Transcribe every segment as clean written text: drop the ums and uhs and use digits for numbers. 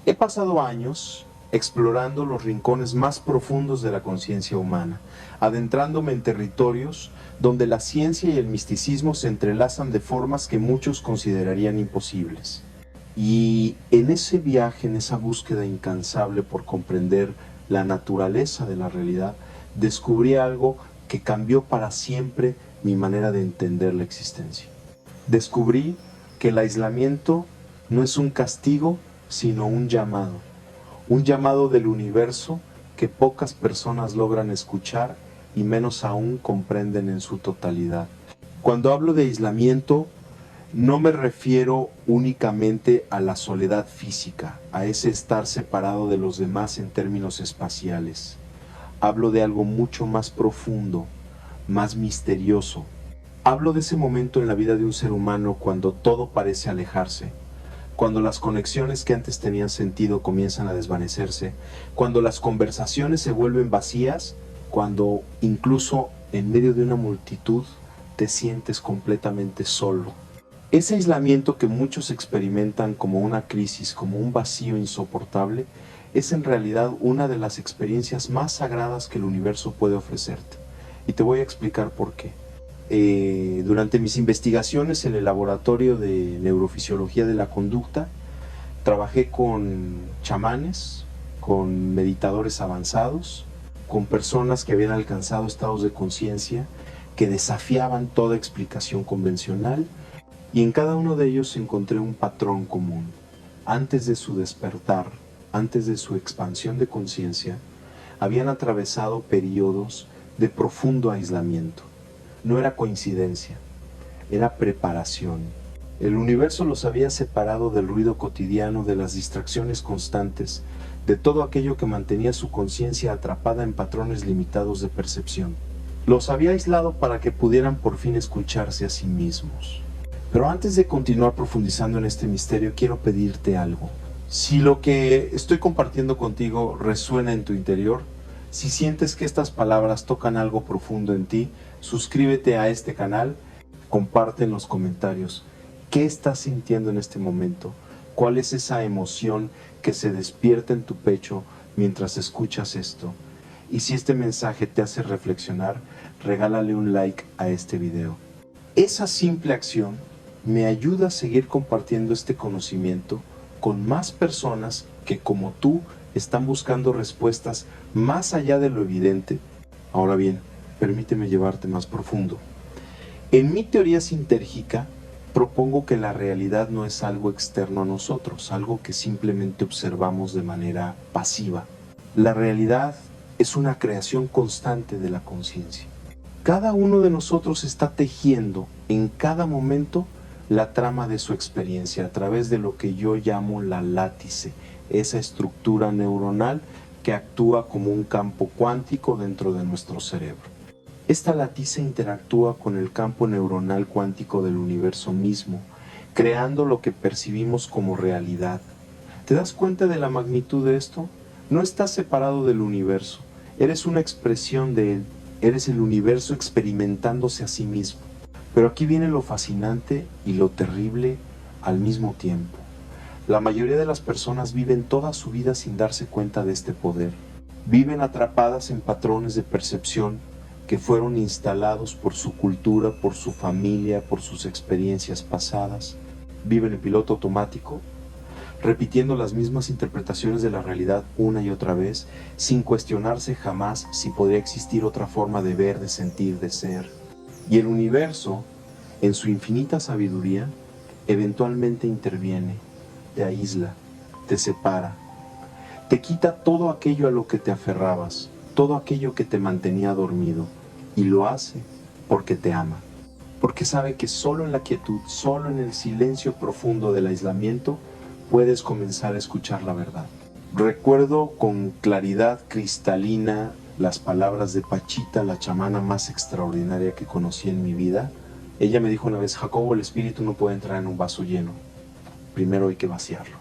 He pasado años explorando los rincones más profundos de la conciencia humana, adentrándome en territorios donde la ciencia y el misticismo se entrelazan de formas que muchos considerarían imposibles. Y en ese viaje, en esa búsqueda incansable por comprender la naturaleza de la realidad, descubrí algo que cambió para siempre mi manera de entender la existencia. Descubrí que el aislamiento no es un castigo, sino un llamado del universo que pocas personas logran escuchar y menos aún comprenden en su totalidad. Cuando hablo de aislamiento, no me refiero únicamente a la soledad física, a ese estar separado de los demás en términos espaciales. Hablo de algo mucho más profundo, más misterioso. Hablo de ese momento en la vida de un ser humano cuando todo parece alejarse, cuando las conexiones que antes tenían sentido comienzan a desvanecerse, cuando las conversaciones se vuelven vacías, cuando incluso en medio de una multitud te sientes completamente solo. Ese aislamiento que muchos experimentan como una crisis, como un vacío insoportable, es en realidad una de las experiencias más sagradas que el universo puede ofrecerte. Y te voy a explicar por qué. Durante mis investigaciones en el laboratorio de neurofisiología de la conducta, trabajé con chamanes, con meditadores avanzados, con personas que habían alcanzado estados de conciencia que desafiaban toda explicación convencional, y en cada uno de ellos encontré un patrón común. Antes de su despertar, antes de su expansión de conciencia, habían atravesado periodos de profundo aislamiento. No era coincidencia, era preparación. El universo los había separado del ruido cotidiano, de las distracciones constantes, de todo aquello que mantenía su conciencia atrapada en patrones limitados de percepción. Los había aislado para que pudieran por fin escucharse a sí mismos. Pero antes de continuar profundizando en este misterio, quiero pedirte algo. Si lo que estoy compartiendo contigo resuena en tu interior, si sientes que estas palabras tocan algo profundo en ti, suscríbete a este canal, comparte en los comentarios qué estás sintiendo en este momento, cuál es esa emoción que se despierta en tu pecho mientras escuchas esto. Y si este mensaje te hace reflexionar, regálale un like a este video. Esa simple acción me ayuda a seguir compartiendo este conocimiento con más personas que, como tú, están buscando respuestas más allá de lo evidente. Ahora bien, permíteme llevarte más profundo. En mi teoría sintérgica, propongo que la realidad no es algo externo a nosotros, algo que simplemente observamos de manera pasiva. La realidad es una creación constante de la conciencia. Cada uno de nosotros está tejiendo en cada momento la trama de su experiencia a través de lo que yo llamo la látice, esa estructura neuronal que actúa como un campo cuántico dentro de nuestro cerebro. Esta látice interactúa con el campo neuronal cuántico del universo mismo, creando lo que percibimos como realidad. ¿Te das cuenta de la magnitud de esto? No estás separado del universo, eres una expresión de él, eres el universo experimentándose a sí mismo. Pero aquí viene lo fascinante y lo terrible al mismo tiempo. La mayoría de las personas viven toda su vida sin darse cuenta de este poder. Viven atrapadas en patrones de percepción que fueron instalados por su cultura, por su familia, por sus experiencias pasadas. Viven en piloto automático, repitiendo las mismas interpretaciones de la realidad una y otra vez, sin cuestionarse jamás si podría existir otra forma de ver, de sentir, de ser. Y el universo, en su infinita sabiduría, eventualmente interviene, te aísla, te separa, te quita todo aquello a lo que te aferrabas, todo aquello que te mantenía dormido, y lo hace porque te ama, porque sabe que solo en la quietud, solo en el silencio profundo del aislamiento, puedes comenzar a escuchar la verdad. Recuerdo con claridad cristalina las palabras de Pachita, la chamana más extraordinaria que conocí en mi vida. Ella me dijo una vez: Jacobo, el espíritu no puede entrar en un vaso lleno, primero hay que vaciarlo.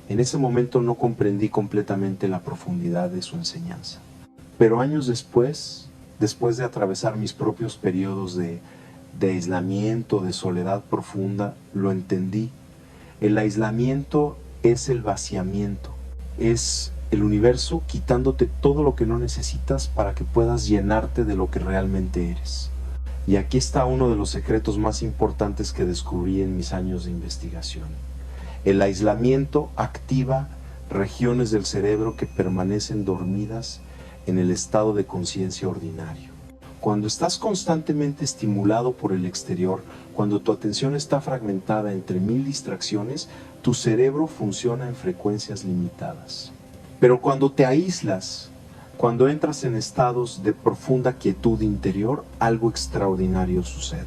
En ese momento no comprendí completamente la profundidad de su enseñanza. Pero años después, después de atravesar mis propios periodos de aislamiento, de soledad profunda, lo entendí. El aislamiento es el vaciamiento, es el universo quitándote todo lo que no necesitas para que puedas llenarte de lo que realmente eres. Y aquí está uno de los secretos más importantes que descubrí en mis años de investigación. El aislamiento activa regiones del cerebro que permanecen dormidas en el estado de conciencia ordinario. Cuando estás constantemente estimulado por el exterior, cuando tu atención está fragmentada entre 1000 distracciones, tu cerebro funciona en frecuencias limitadas. Pero cuando te aíslas, cuando entras en estados de profunda quietud interior, algo extraordinario sucede.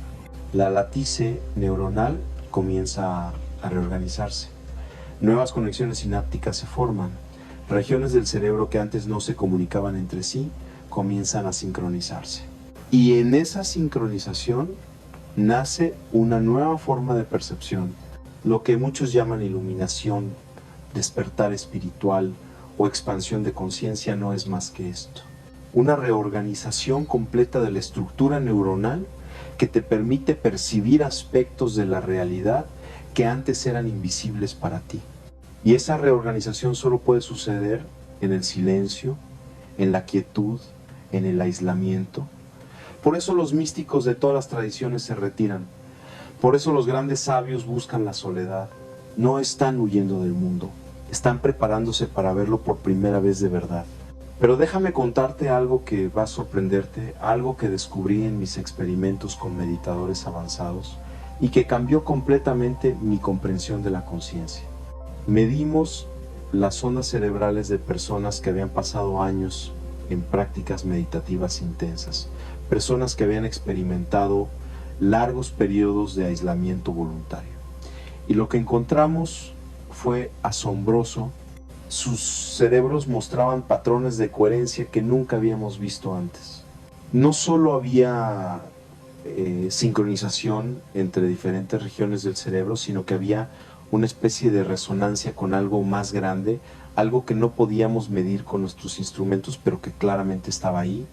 La latice neuronal comienza a reorganizarse. Nuevas conexiones sinápticas se forman. Regiones del cerebro que antes no se comunicaban entre sí comienzan a sincronizarse. Y en esa sincronización nace una nueva forma de percepción, lo que muchos llaman iluminación, despertar espiritual o expansión de conciencia. No es más que esto. Una reorganización completa de la estructura neuronal que te permite percibir aspectos de la realidad que antes eran invisibles para ti. Y esa reorganización solo puede suceder en el silencio, en la quietud, en el aislamiento. Por eso los místicos de todas las tradiciones se retiran. Por eso los grandes sabios buscan la soledad. No están huyendo del mundo, están preparándose para verlo por primera vez de verdad. Pero déjame contarte algo que va a sorprenderte, algo que descubrí en mis experimentos con meditadores avanzados y que cambió completamente mi comprensión de la conciencia. Medimos las ondas cerebrales de personas que habían pasado años en prácticas meditativas intensas, personas que habían experimentado largos periodos de aislamiento voluntario. Y lo que encontramos fue asombroso. Sus cerebros mostraban patrones de coherencia que nunca habíamos visto antes. No solo había sincronización entre diferentes regiones del cerebro, sino que había una especie de resonancia con algo más grande, algo que no podíamos medir con nuestros instrumentos, pero que claramente estaba ahí.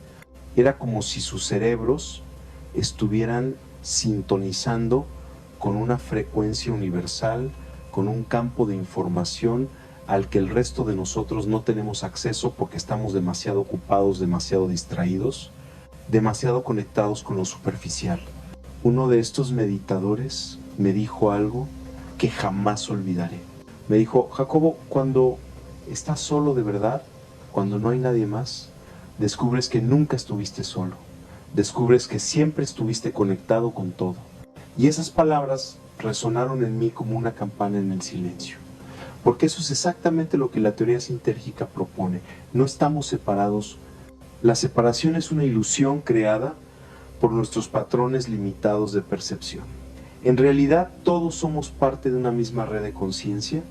Era como si sus cerebros estuvieran sintonizando con una frecuencia universal, con un campo de información al que el resto de nosotros no tenemos acceso porque estamos demasiado ocupados, demasiado distraídos, demasiado conectados con lo superficial. Uno de estos meditadores me dijo algo que jamás olvidaré. Me dijo: Jacobo, cuando estás solo de verdad, cuando no hay nadie más, descubres que nunca estuviste solo, descubres que siempre estuviste conectado con todo. Y esas palabras resonaron en mí como una campana en el silencio, porque eso es exactamente lo que la teoría sintérgica propone. No estamos separados. La separación es una ilusión creada por nuestros patrones limitados de percepción. En realidad, todos somos parte de una misma red de conciencia,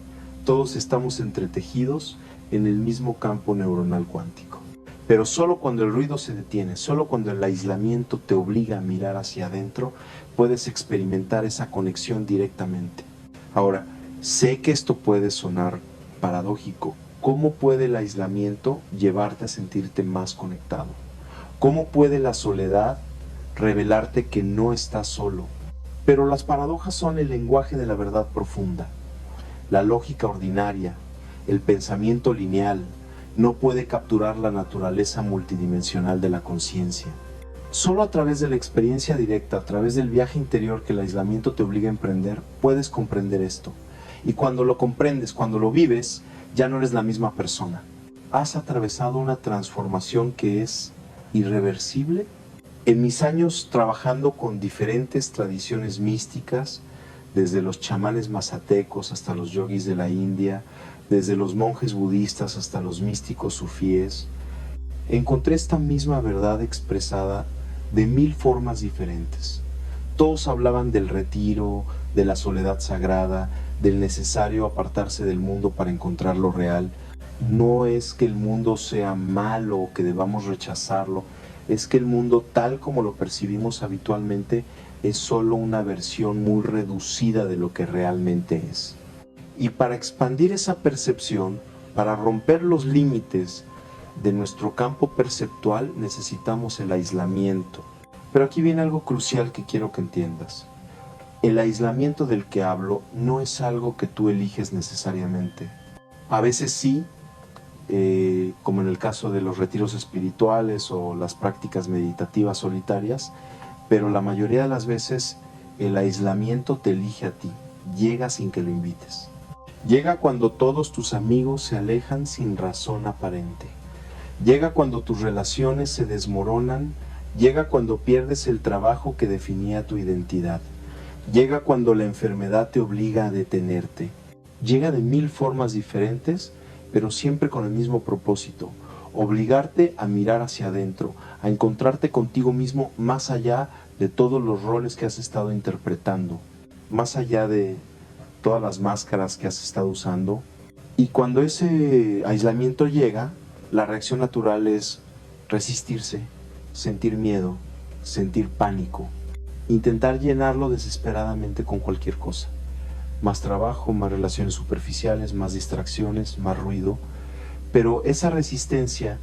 todos estamos entretejidos en el mismo campo neuronal cuántico. Pero solo cuando el ruido se detiene, solo cuando el aislamiento te obliga a mirar hacia adentro, puedes experimentar esa conexión directamente. Ahora, sé que esto puede sonar paradójico. ¿Cómo puede el aislamiento llevarte a sentirte más conectado? ¿Cómo puede la soledad revelarte que no estás solo? Pero las paradojas son el lenguaje de la verdad profunda. La lógica ordinaria, el pensamiento lineal, no puede capturar la naturaleza multidimensional de la conciencia. Solo a través de la experiencia directa, a través del viaje interior que el aislamiento te obliga a emprender, puedes comprender esto. Y cuando lo comprendes, cuando lo vives, ya no eres la misma persona. Has atravesado una transformación que es irreversible. En mis años trabajando con diferentes tradiciones místicas, desde los chamanes mazatecos hasta los yogis de la India, desde los monjes budistas hasta los místicos sufíes, encontré esta misma verdad expresada de 1000 formas diferentes. Todos hablaban del retiro, de la soledad sagrada, del necesario apartarse del mundo para encontrar lo real. No es que el mundo sea malo o que debamos rechazarlo, es que el mundo tal como lo percibimos habitualmente es solo una versión muy reducida de lo que realmente es. Y para expandir esa percepción, para romper los límites de nuestro campo perceptual, necesitamos el aislamiento. Pero aquí viene algo crucial que quiero que entiendas. El aislamiento del que hablo no es algo que tú eliges necesariamente. A veces sí, como en el caso de los retiros espirituales o las prácticas meditativas solitarias, pero la mayoría de las veces el aislamiento te elige a ti, llega sin que lo invites. Llega cuando todos tus amigos se alejan sin razón aparente. Llega cuando tus relaciones se desmoronan, llega cuando pierdes el trabajo que definía tu identidad. Llega cuando la enfermedad te obliga a detenerte. Llega de 1000 formas diferentes, pero siempre con el mismo propósito: obligarte a mirar hacia adentro, a encontrarte contigo mismo más allá de todos los roles que has estado interpretando, más allá de todas las máscaras que has estado usando. Y cuando ese aislamiento llega, la reacción natural es resistirse, sentir miedo, sentir pánico, intentar llenarlo desesperadamente con cualquier cosa. Más trabajo, más relaciones superficiales, más distracciones, más ruido. Pero esa resistencia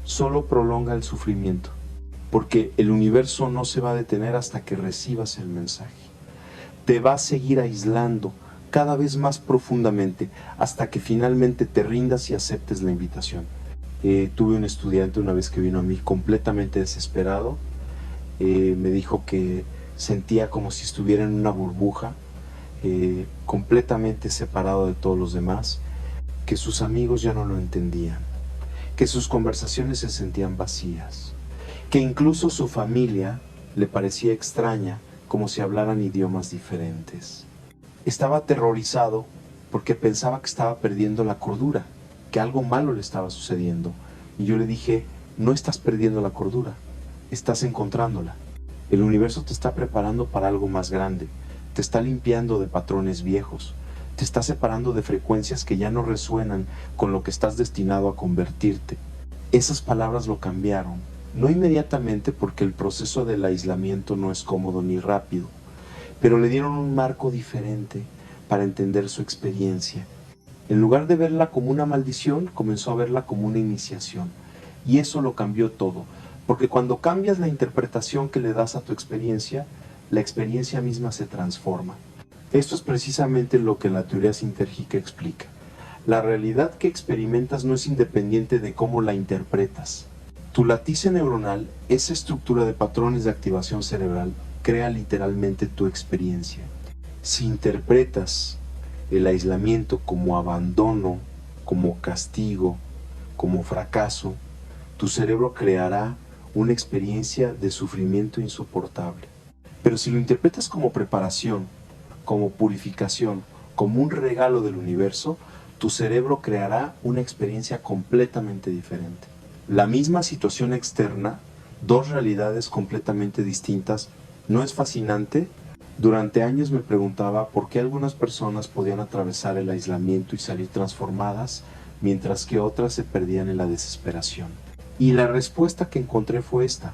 solo prolonga el sufrimiento, porque el universo no se va a detener hasta que recibas el mensaje. Te va a seguir aislando cada vez más profundamente hasta que finalmente te rindas y aceptes la invitación. Tuve un estudiante una vez que vino a mí completamente desesperado. Me dijo que sentía como si estuviera en una burbuja, completamente separado de todos los demás, que sus amigos ya no lo entendían, que sus conversaciones se sentían vacías, que incluso su familia le parecía extraña, como si hablaran idiomas diferentes. Estaba aterrorizado porque pensaba que estaba perdiendo la cordura, que algo malo le estaba sucediendo. Y yo le dije: no estás perdiendo la cordura, estás encontrándola. El universo te está preparando para algo más grande, te está limpiando de patrones viejos, te está separando de frecuencias que ya no resuenan con lo que estás destinado a convertirte. Esas palabras lo cambiaron, no inmediatamente, porque el proceso del aislamiento no es cómodo ni rápido, pero le dieron un marco diferente para entender su experiencia. En lugar de verla como una maldición, comenzó a verla como una iniciación. Y eso lo cambió todo, porque cuando cambias la interpretación que le das a tu experiencia, la experiencia misma se transforma. Esto es precisamente lo que la teoría sintérgica explica. La realidad que experimentas no es independiente de cómo la interpretas. Tu latice neuronal, esa estructura de patrones de activación cerebral, crea literalmente tu experiencia. Si interpretas el aislamiento como abandono, como castigo, como fracaso, tu cerebro creará una experiencia de sufrimiento insoportable. Pero si lo interpretas como preparación, como purificación, como un regalo del universo, tu cerebro creará una experiencia completamente diferente. La misma situación externa, dos realidades completamente distintas. ¿No es fascinante? Durante años me preguntaba por qué algunas personas podían atravesar el aislamiento y salir transformadas, mientras que otras se perdían en la desesperación. Y la respuesta que encontré fue esta: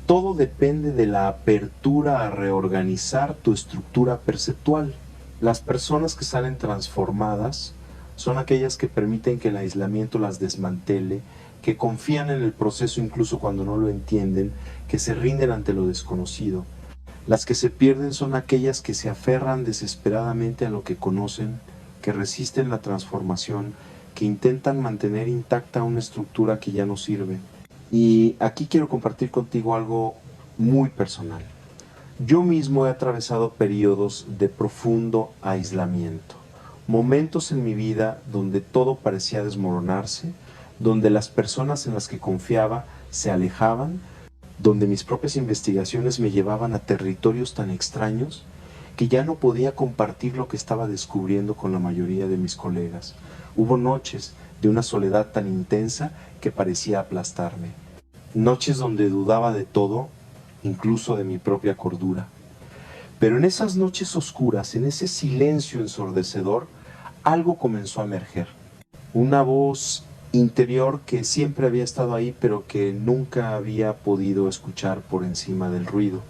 todo depende de la apertura a reorganizar tu estructura perceptual. Las personas que salen transformadas son aquellas que permiten que el aislamiento las desmantele, que confían en el proceso incluso cuando no lo entienden, que se rinden ante lo desconocido. Las que se pierden son aquellas que se aferran desesperadamente a lo que conocen, que resisten la transformación, que intentan mantener intacta una estructura que ya no sirve. Y aquí quiero compartir contigo algo muy personal. Yo mismo he atravesado periodos de profundo aislamiento, momentos en mi vida donde todo parecía desmoronarse, donde las personas en las que confiaba se alejaban, donde mis propias investigaciones me llevaban a territorios tan extraños que ya no podía compartir lo que estaba descubriendo con la mayoría de mis colegas. Hubo noches de una soledad tan intensa que parecía aplastarme. Noches donde dudaba de todo, incluso de mi propia cordura. Pero en esas noches oscuras, en ese silencio ensordecedor, algo comenzó a emerger. Una voz interior que siempre había estado ahí, pero que nunca había podido escuchar por encima del ruido.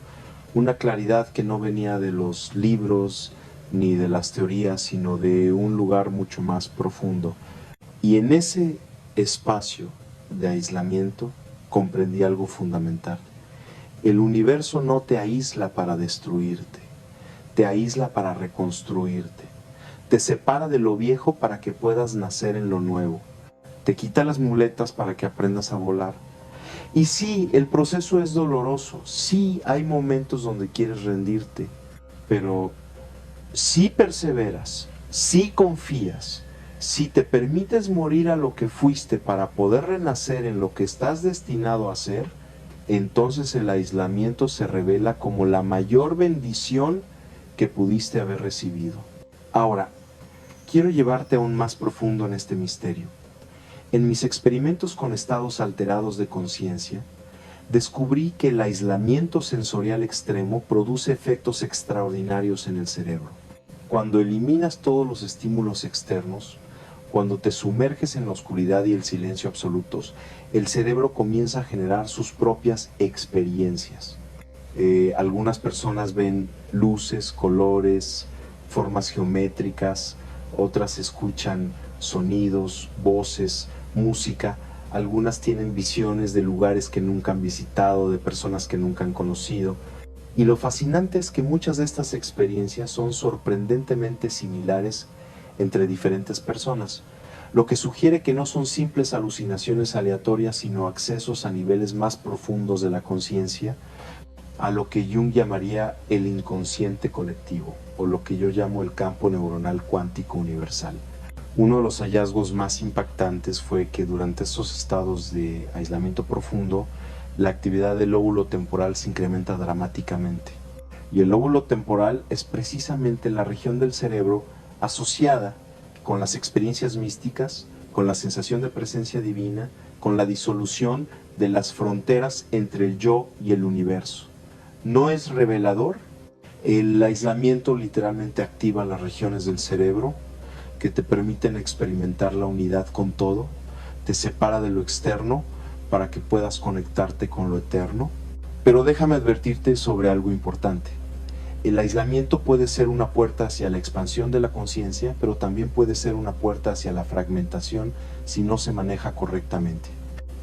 Una claridad que no venía de los libros ni de las teorías, sino de un lugar mucho más profundo. Y en ese espacio de aislamiento comprendí algo fundamental. El universo no te aísla para destruirte, te aísla para reconstruirte, te separa de lo viejo para que puedas nacer en lo nuevo, te quita las muletas para que aprendas a volar. Y sí, el proceso es doloroso, sí hay momentos donde quieres rendirte, pero si perseveras, si confías, si te permites morir a lo que fuiste para poder renacer en lo que estás destinado a ser, entonces el aislamiento se revela como la mayor bendición que pudiste haber recibido. Ahora, quiero llevarte aún más profundo en este misterio. En mis experimentos con estados alterados de conciencia, descubrí que el aislamiento sensorial extremo produce efectos extraordinarios en el cerebro. Cuando eliminas todos los estímulos externos, cuando te sumerges en la oscuridad y el silencio absolutos, el cerebro comienza a generar sus propias experiencias. Algunas personas ven luces, colores, formas geométricas, otras escuchan sonidos, voces, música. Algunas tienen visiones de lugares que nunca han visitado, de personas que nunca han conocido. Y lo fascinante es que muchas de estas experiencias son sorprendentemente similares entre diferentes personas, lo que sugiere que no son simples alucinaciones aleatorias, sino accesos a niveles más profundos de la conciencia, a lo que Jung llamaría el inconsciente colectivo, o lo que yo llamo el campo neuronal cuántico universal. Uno de los hallazgos más impactantes fue que durante estos estados de aislamiento profundo, la actividad del lóbulo temporal se incrementa dramáticamente. Y el lóbulo temporal es precisamente la región del cerebro asociada con las experiencias místicas, con la sensación de presencia divina, con la disolución de las fronteras entre el yo y el universo. ¿No es revelador? El aislamiento literalmente activa las regiones del cerebro que te permiten experimentar la unidad con todo, te separa de lo externo para que puedas conectarte con lo eterno. Pero déjame advertirte sobre algo importante. El aislamiento puede ser una puerta hacia la expansión de la conciencia, pero también puede ser una puerta hacia la fragmentación si no se maneja correctamente.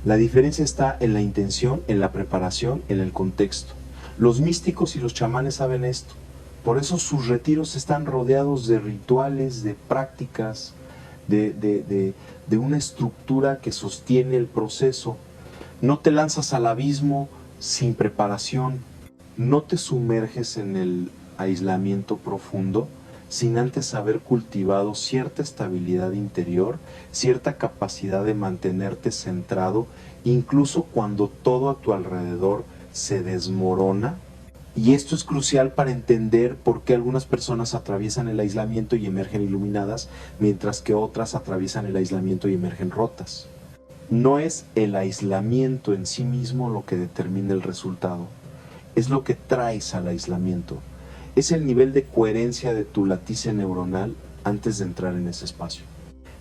La diferencia está en la intención, en la preparación, en el contexto. Los místicos y los chamanes saben esto. Por eso sus retiros están rodeados de rituales, de prácticas, de una estructura que sostiene el proceso. No te lanzas al abismo sin preparación. No te sumerges en el aislamiento profundo sin antes haber cultivado cierta estabilidad interior, cierta capacidad de mantenerte centrado, incluso cuando todo a tu alrededor se desmorona. Y esto es crucial para entender por qué algunas personas atraviesan el aislamiento y emergen iluminadas, mientras que otras atraviesan el aislamiento y emergen rotas. No es el aislamiento en sí mismo lo que determina el resultado, es lo que traes al aislamiento. Es el nivel de coherencia de tu latice neuronal antes de entrar en ese espacio.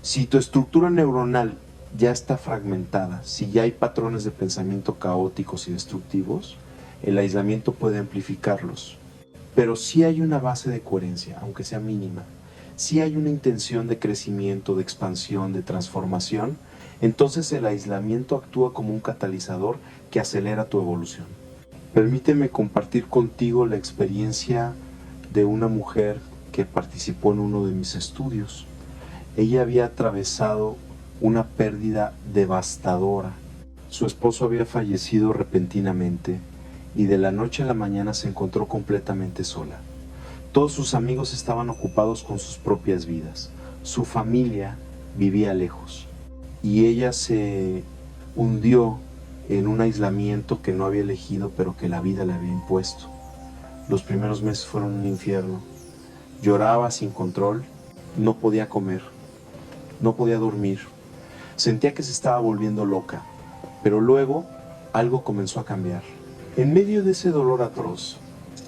Si tu estructura neuronal ya está fragmentada, si ya hay patrones de pensamiento caóticos y destructivos, el aislamiento puede amplificarlos. Pero si hay una base de coherencia, aunque sea mínima, si hay una intención de crecimiento, de expansión, de transformación, entonces el aislamiento actúa como un catalizador que acelera tu evolución. Permíteme compartir contigo la experiencia de una mujer que participó en uno de mis estudios. Ella había atravesado una pérdida devastadora. Su esposo había fallecido repentinamente y de la noche a la mañana se encontró completamente sola. Todos sus amigos estaban ocupados con sus propias vidas. Su familia vivía lejos y ella se hundió en un aislamiento que no había elegido, pero que la vida le había impuesto. Los primeros meses fueron un infierno. Lloraba sin control, no podía comer, no podía dormir. Sentía que se estaba volviendo loca, pero luego algo comenzó a cambiar. En medio de ese dolor atroz,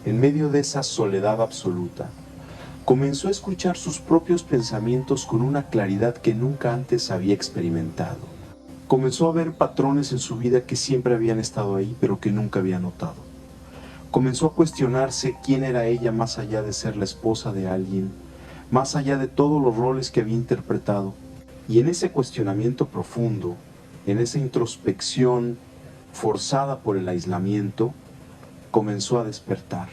en medio de esa soledad absoluta, comenzó a escuchar sus propios pensamientos con una claridad que nunca antes había experimentado. Comenzó a ver patrones en su vida que siempre habían estado ahí, pero que nunca había notado. Comenzó a cuestionarse quién era ella más allá de ser la esposa de alguien, más allá de todos los roles que había interpretado. Y en ese cuestionamiento profundo, en esa introspección forzada por el aislamiento, comenzó a despertar.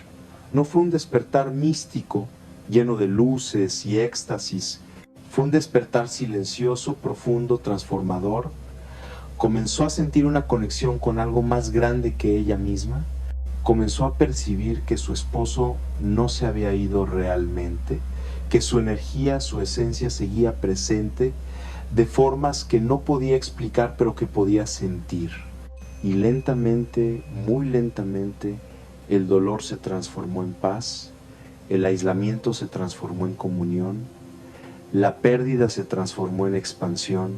No fue un despertar místico, lleno de luces y éxtasis. Fue un despertar silencioso, profundo, transformador. Comenzó a sentir una conexión con algo más grande que ella misma. Comenzó a percibir que su esposo no se había ido realmente, que su energía, su esencia seguía presente de formas que no podía explicar, pero que podía sentir. Y lentamente, muy lentamente, el dolor se transformó en paz, el aislamiento se transformó en comunión, la pérdida se transformó en expansión.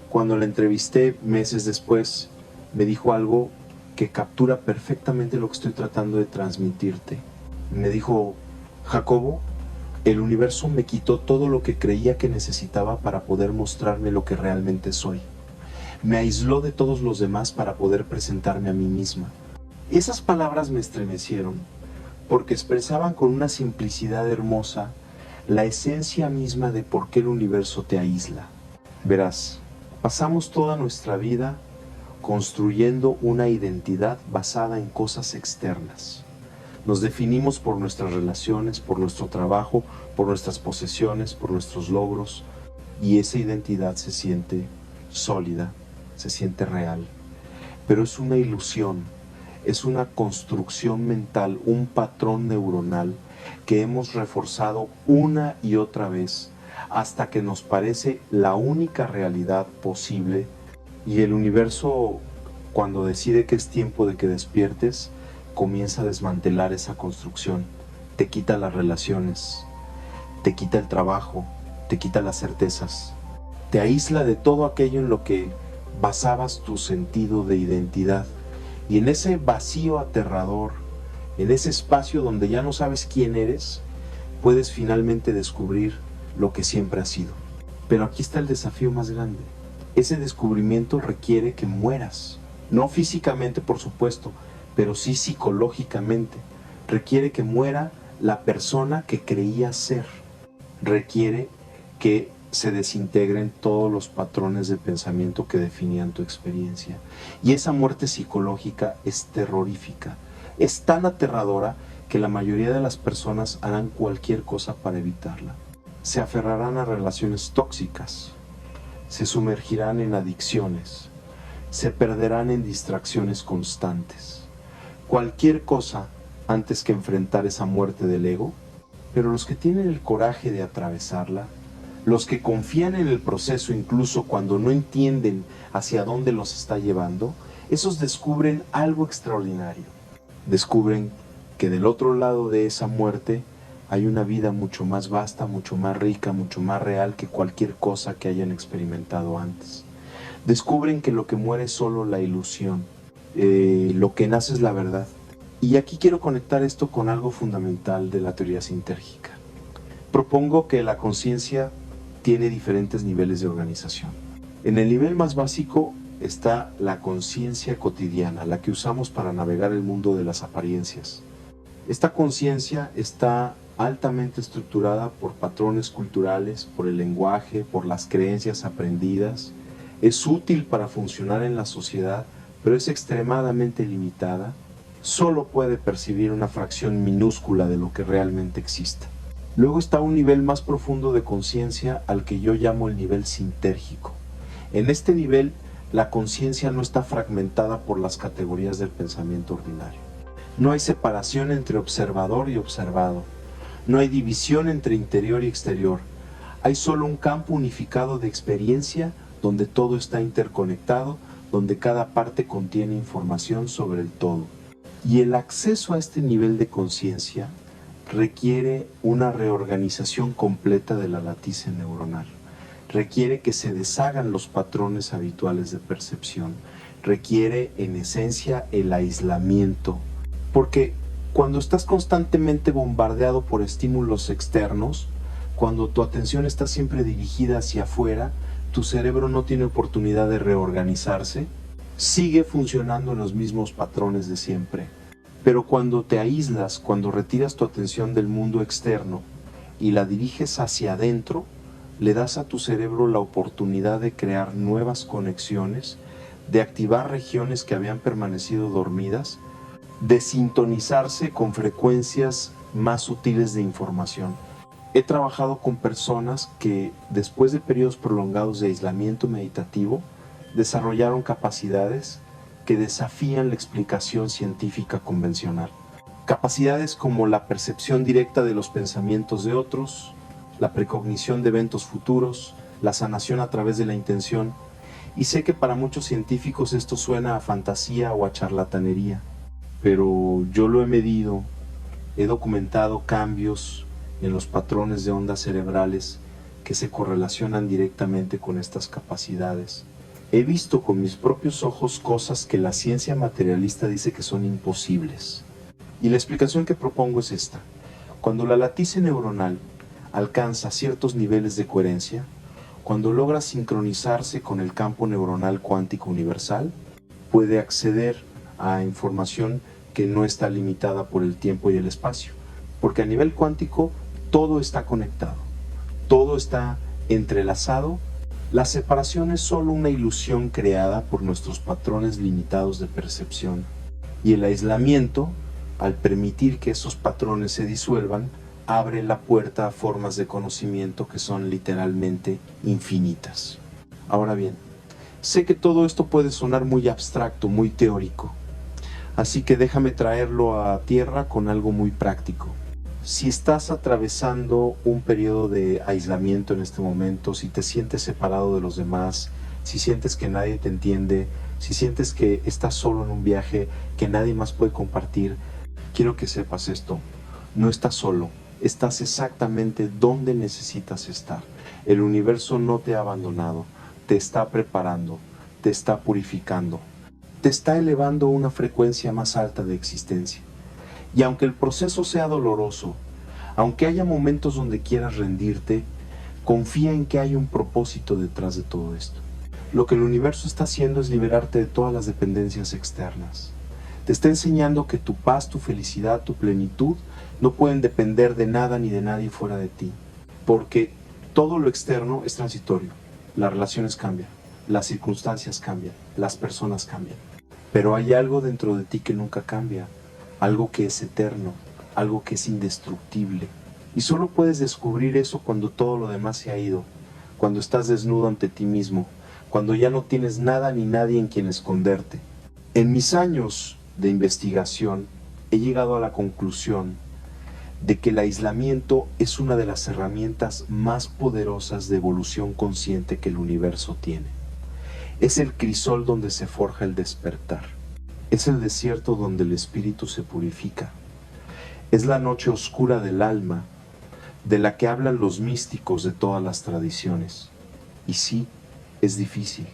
Cuando la entrevisté meses después, me dijo algo que captura perfectamente lo que estoy tratando de transmitirte. Me dijo: Jacobo, el universo me quitó todo lo que creía que necesitaba para poder mostrarme lo que realmente soy. Me aisló de todos los demás para poder presentarme a mí misma. Esas palabras me estremecieron porque expresaban con una simplicidad hermosa la esencia misma de por qué el universo te aísla. Verás, pasamos toda nuestra vida construyendo una identidad basada en cosas externas. Nos definimos por nuestras relaciones, por nuestro trabajo, por nuestras posesiones, por nuestros logros, y esa identidad se siente sólida, se siente real. Pero es una ilusión, es una construcción mental, un patrón neuronal que hemos reforzado una y otra vez hasta que nos parece la única realidad posible, y el universo, cuando decide que es tiempo de que despiertes, comienza a desmantelar esa construcción. Te quita las relaciones, te quita el trabajo, te quita las certezas, te aísla de todo aquello en lo que basabas tu sentido de identidad. Y en ese vacío aterrador, en ese espacio donde ya no sabes quién eres, puedes finalmente descubrir lo que siempre has sido. Pero aquí está el desafío más grande. Ese descubrimiento requiere que mueras. No físicamente, por supuesto, pero sí psicológicamente. Requiere que muera la persona que creías ser. Requiere que se desintegren todos los patrones de pensamiento que definían tu experiencia. Y esa muerte psicológica es terrorífica. Es tan aterradora que la mayoría de las personas harán cualquier cosa para evitarla. Se aferrarán a relaciones tóxicas, se sumergirán en adicciones, se perderán en distracciones constantes. Cualquier cosa antes que enfrentar esa muerte del ego. Pero los que tienen el coraje de atravesarla, los que confían en el proceso incluso cuando no entienden hacia dónde los está llevando, esos descubren algo extraordinario. Descubren que del otro lado de esa muerte hay una vida mucho más vasta, mucho más rica, mucho más real que cualquier cosa que hayan experimentado antes. Descubren que lo que muere es solo la ilusión, lo que nace es la verdad. Y aquí quiero conectar esto con algo fundamental de la teoría sintérgica. Propongo que la conciencia tiene diferentes niveles de organización. En el nivel más básico está la conciencia cotidiana, la que usamos para navegar el mundo de las apariencias. Esta conciencia está altamente estructurada por patrones culturales, por el lenguaje, por las creencias aprendidas. Es útil para funcionar en la sociedad, pero es extremadamente limitada. Solo puede percibir una fracción minúscula de lo que realmente existe. Luego está un nivel más profundo de conciencia al que yo llamo el nivel sintérgico. En este nivel, la conciencia no está fragmentada por las categorías del pensamiento ordinario. No hay separación entre observador y observado. No hay división entre interior y exterior. Hay solo un campo unificado de experiencia donde todo está interconectado, donde cada parte contiene información sobre el todo. Y el acceso a este nivel de conciencia requiere una reorganización completa de la latice neuronal. Requiere que se deshagan los patrones habituales de percepción. Requiere, en esencia, el aislamiento. Porque cuando estás constantemente bombardeado por estímulos externos, cuando tu atención está siempre dirigida hacia afuera, tu cerebro no tiene oportunidad de reorganizarse, sigue funcionando en los mismos patrones de siempre. Pero cuando te aíslas, cuando retiras tu atención del mundo externo y la diriges hacia adentro, le das a tu cerebro la oportunidad de crear nuevas conexiones, de activar regiones que habían permanecido dormidas, de sintonizarse con frecuencias más sutiles de información. He trabajado con personas que, después de periodos prolongados de aislamiento meditativo, desarrollaron capacidades que desafían la explicación científica convencional. Capacidades como la percepción directa de los pensamientos de otros, la precognición de eventos futuros, la sanación a través de la intención. Y sé que para muchos científicos esto suena a fantasía o a charlatanería, pero yo lo he medido, he documentado cambios en los patrones de ondas cerebrales que se correlacionan directamente con estas capacidades. He visto con mis propios ojos cosas que la ciencia materialista dice que son imposibles. Y la explicación que propongo es esta. Cuando la latice neuronal alcanza ciertos niveles de coherencia, cuando logra sincronizarse con el campo neuronal cuántico universal, puede acceder a información que no está limitada por el tiempo y el espacio. Porque a nivel cuántico todo está conectado, todo está entrelazado. La separación es solo una ilusión creada por nuestros patrones limitados de percepción. Y el aislamiento, al permitir que esos patrones se disuelvan, abre la puerta a formas de conocimiento que son literalmente infinitas. Ahora bien, sé que todo esto puede sonar muy abstracto, muy teórico, así que déjame traerlo a tierra con algo muy práctico. Si estás atravesando un periodo de aislamiento en este momento, si te sientes separado de los demás, si sientes que nadie te entiende, si sientes que estás solo en un viaje que nadie más puede compartir, quiero que sepas esto: no estás solo, estás exactamente donde necesitas estar. El universo no te ha abandonado, te está preparando, te está purificando, te está elevando a una frecuencia más alta de existencia. Y aunque el proceso sea doloroso, aunque haya momentos donde quieras rendirte, confía en que hay un propósito detrás de todo esto. Lo que el universo está haciendo es liberarte de todas las dependencias externas. Te está enseñando que tu paz, tu felicidad, tu plenitud no pueden depender de nada ni de nadie fuera de ti. Porque todo lo externo es transitorio. Las relaciones cambian, las circunstancias cambian, las personas cambian. Pero hay algo dentro de ti que nunca cambia. Algo que es eterno, algo que es indestructible. Y solo puedes descubrir eso cuando todo lo demás se ha ido, cuando estás desnudo ante ti mismo, cuando ya no tienes nada ni nadie en quien esconderte. En mis años de investigación he llegado a la conclusión de que el aislamiento es una de las herramientas más poderosas de evolución consciente que el universo tiene. Es el crisol donde se forja el despertar. Es el desierto donde el espíritu se purifica. Es la noche oscura del alma, de la que hablan los místicos de todas las tradiciones. Y sí, es difícil.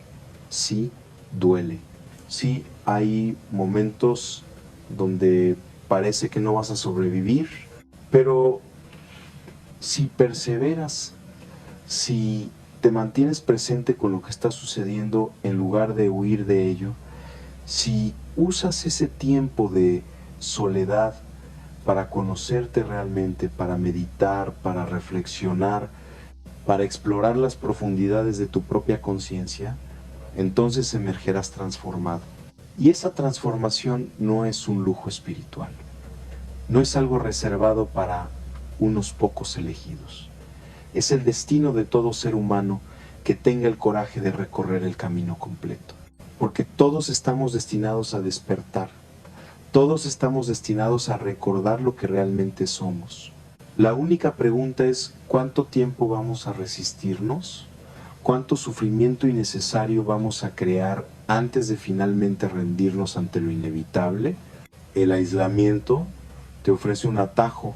Sí, duele. Sí, hay momentos donde parece que no vas a sobrevivir, pero si perseveras, si te mantienes presente con lo que está sucediendo en lugar de huir de ello, si usas ese tiempo de soledad para conocerte realmente, para meditar, para reflexionar, para explorar las profundidades de tu propia conciencia, entonces emergerás transformado. Y esa transformación no es un lujo espiritual, no es algo reservado para unos pocos elegidos. Es el destino de todo ser humano que tenga el coraje de recorrer el camino completo. Porque todos estamos destinados a despertar, todos estamos destinados a recordar lo que realmente somos. La única pregunta es: ¿cuánto tiempo vamos a resistirnos? ¿Cuánto sufrimiento innecesario vamos a crear antes de finalmente rendirnos ante lo inevitable? El aislamiento te ofrece un atajo,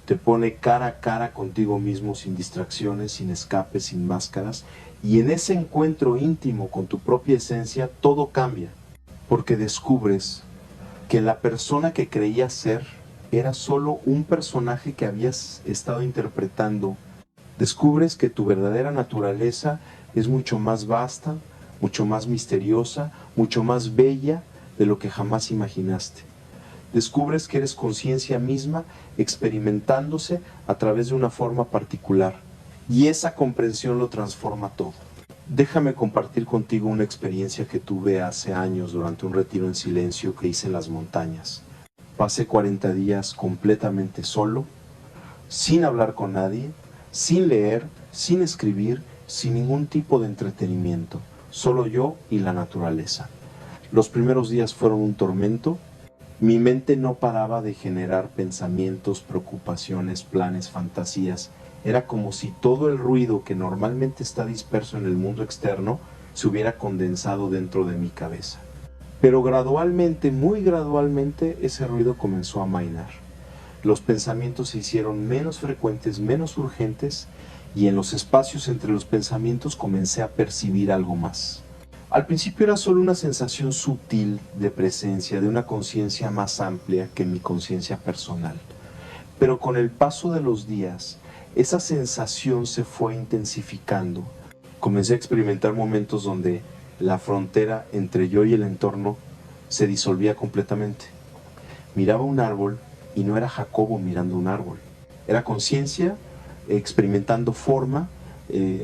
te pone cara a cara contigo mismo, sin distracciones, sin escapes, sin máscaras, y en ese encuentro íntimo con tu propia esencia todo cambia, porque descubres que la persona que creías ser era solo un personaje que habías estado interpretando. Descubres que tu verdadera naturaleza es mucho más vasta, mucho más misteriosa, mucho más bella de lo que jamás imaginaste. Descubres que eres conciencia misma experimentándose a través de una forma particular, y esa comprensión lo transforma todo. Déjame compartir contigo una experiencia que tuve hace años durante un retiro en silencio que hice en las montañas. Pasé 40 días completamente solo, sin hablar con nadie, sin leer, sin escribir, sin ningún tipo de entretenimiento, solo yo y la naturaleza. Los primeros días fueron un tormento. Mi mente no paraba de generar pensamientos, preocupaciones, planes, fantasías. Era como si todo el ruido que normalmente está disperso en el mundo externo se hubiera condensado dentro de mi cabeza. Pero gradualmente, muy gradualmente, ese ruido comenzó a amainar. Los pensamientos se hicieron menos frecuentes, menos urgentes, y en los espacios entre los pensamientos comencé a percibir algo más. Al principio era solo una sensación sutil de presencia, de una conciencia más amplia que mi conciencia personal. Pero con el paso de los días, esa sensación se fue intensificando. Comencé a experimentar momentos donde la frontera entre yo y el entorno se disolvía completamente. Miraba un árbol y no era Jacobo mirando un árbol. Era conciencia experimentando forma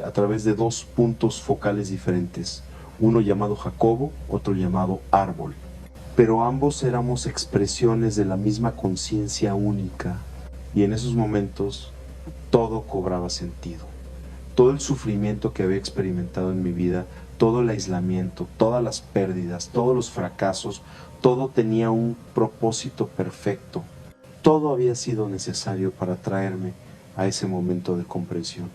a través de dos puntos focales diferentes. Uno llamado Jacobo, otro llamado árbol. Pero ambos éramos expresiones de la misma conciencia única. Y en esos momentos todo cobraba sentido. Todo el sufrimiento que había experimentado en mi vida, todo el aislamiento, todas las pérdidas, todos los fracasos, todo tenía un propósito perfecto. Todo había sido necesario para traerme a ese momento de comprensión.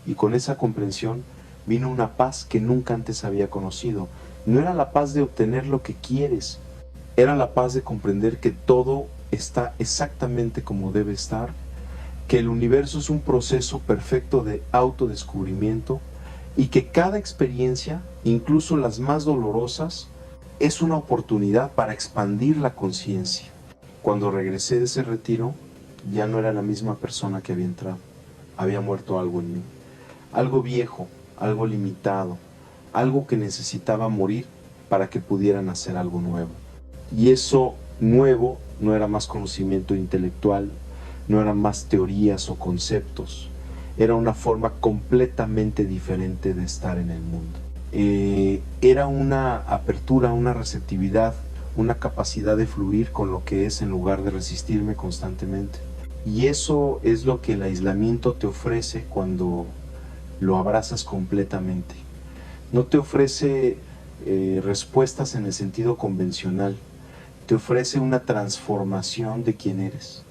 Y con esa comprensión vino una paz que nunca antes había conocido. No era la paz de obtener lo que quieres, era la paz de comprender que todo está exactamente como debe estar, que el universo es un proceso perfecto de autodescubrimiento y que cada experiencia, incluso las más dolorosas, es una oportunidad para expandir la conciencia. Cuando regresé de ese retiro, ya no era la misma persona que había entrado. Había muerto algo en mí, algo viejo, algo limitado, algo que necesitaba morir para que pudiera nacer algo nuevo. Y eso nuevo no era más conocimiento intelectual, no eran más teorías o conceptos, era una forma completamente diferente de estar en el mundo. Era una apertura, una receptividad, una capacidad de fluir con lo que es en lugar de resistirme constantemente. Y eso es lo que el aislamiento te ofrece cuando lo abrazas completamente. No te ofrece respuestas en el sentido convencional, te ofrece una transformación de quién eres.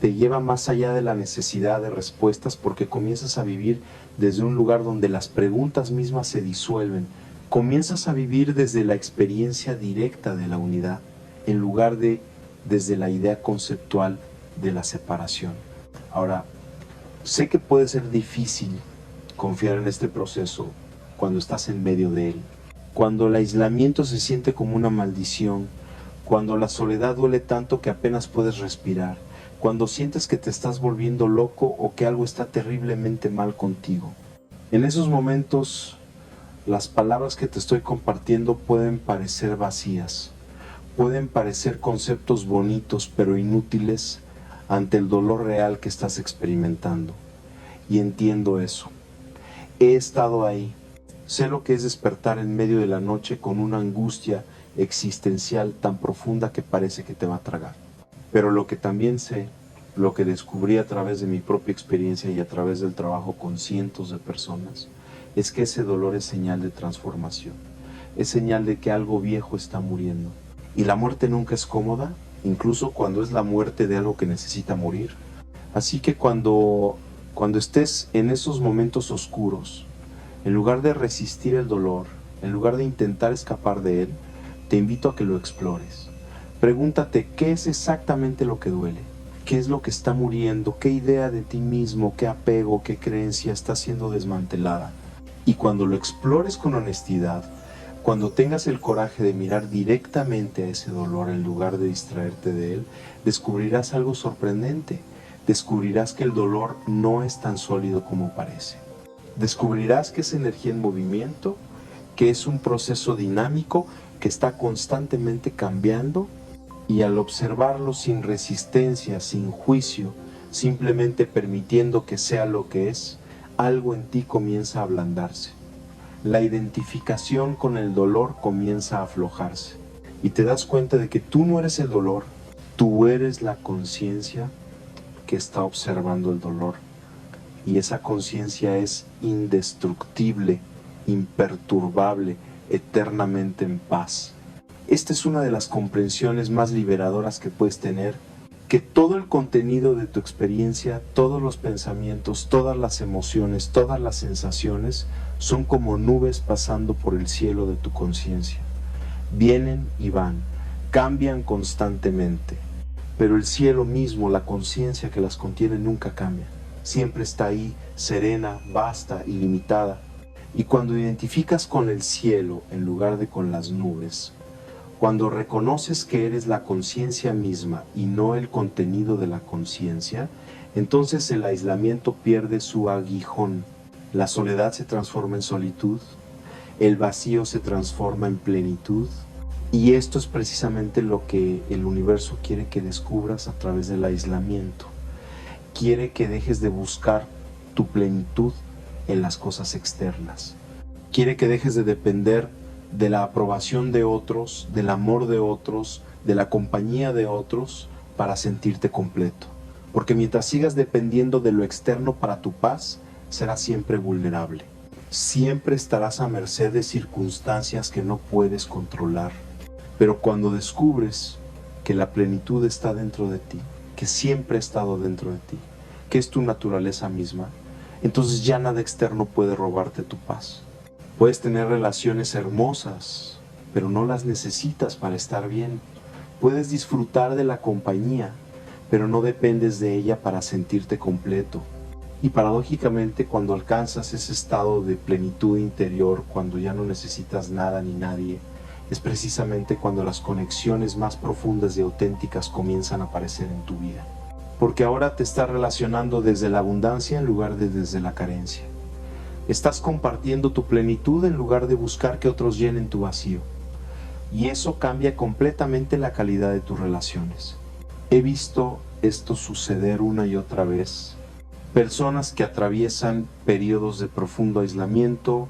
Te lleva más allá de la necesidad de respuestas porque comienzas a vivir desde un lugar donde las preguntas mismas se disuelven. Comienzas a vivir desde la experiencia directa de la unidad, en lugar de desde la idea conceptual de la separación. Ahora, sé que puede ser difícil confiar en este proceso cuando estás en medio de él, cuando el aislamiento se siente como una maldición, cuando la soledad duele tanto que apenas puedes respirar, cuando sientes que te estás volviendo loco o que algo está terriblemente mal contigo. En esos momentos, las palabras que te estoy compartiendo pueden parecer vacías, pueden parecer conceptos bonitos pero inútiles ante el dolor real que estás experimentando. Y entiendo eso. He estado ahí. Sé lo que es despertar en medio de la noche con una angustia existencial tan profunda que parece que te va a tragar. Pero lo que también sé, lo que descubrí a través de mi propia experiencia y a través del trabajo con cientos de personas, es que ese dolor es señal de transformación. Es señal de que algo viejo está muriendo. Y la muerte nunca es cómoda, incluso cuando es la muerte de algo que necesita morir. Así que cuando estés en esos momentos oscuros, en lugar de resistir el dolor, en lugar de intentar escapar de él, te invito a que lo explores. Pregúntate qué es exactamente lo que duele, qué es lo que está muriendo, qué idea de ti mismo, qué apego, qué creencia está siendo desmantelada. Y cuando lo explores con honestidad, cuando tengas el coraje de mirar directamente a ese dolor en lugar de distraerte de él, descubrirás algo sorprendente. Descubrirás que el dolor no es tan sólido como parece. Descubrirás que es energía en movimiento, que es un proceso dinámico que está constantemente cambiando, y al observarlo sin resistencia, sin juicio, simplemente permitiendo que sea lo que es, algo en ti comienza a ablandarse. La identificación con el dolor comienza a aflojarse y te das cuenta de que tú no eres el dolor, Tú eres la conciencia que está observando el dolor. Y esa conciencia es indestructible, imperturbable, eternamente en paz. Esta es una de las comprensiones más liberadoras que puedes tener, que todo el contenido de tu experiencia, todos los pensamientos, todas las emociones, todas las sensaciones son como nubes pasando por el cielo de tu conciencia. Vienen y van, cambian constantemente, pero el cielo mismo, la conciencia que las contiene, nunca cambia. Siempre está ahí, serena, vasta, ilimitada. Y cuando identificas con el cielo en lugar de con las nubes, cuando reconoces que eres la conciencia misma y no el contenido de la conciencia, entonces el aislamiento pierde su aguijón, la soledad se transforma en solitud, el vacío se transforma en plenitud, y esto es precisamente lo que el universo quiere que descubras a través del aislamiento. Quiere que dejes de buscar tu plenitud en las cosas externas. Quiere que dejes de depender de la aprobación de otros, del amor de otros, de la compañía de otros para sentirte completo. Porque mientras sigas dependiendo de lo externo para tu paz, serás siempre vulnerable. Siempre estarás a merced de circunstancias que no puedes controlar. Pero cuando descubres que la plenitud está dentro de ti, que siempre ha estado dentro de ti, que es tu naturaleza misma, entonces ya nada externo puede robarte tu paz. Puedes tener relaciones hermosas, pero no las necesitas para estar bien. Puedes disfrutar de la compañía, pero no dependes de ella para sentirte completo. Y paradójicamente, cuando alcanzas ese estado de plenitud interior, cuando ya no necesitas nada ni nadie, es precisamente cuando las conexiones más profundas y auténticas comienzan a aparecer en tu vida. Porque ahora te estás relacionando desde la abundancia en lugar de desde la carencia. Estás compartiendo tu plenitud en lugar de buscar que otros llenen tu vacío. Y eso cambia completamente la calidad de tus relaciones. He visto esto suceder una y otra vez. Personas que atraviesan periodos de profundo aislamiento,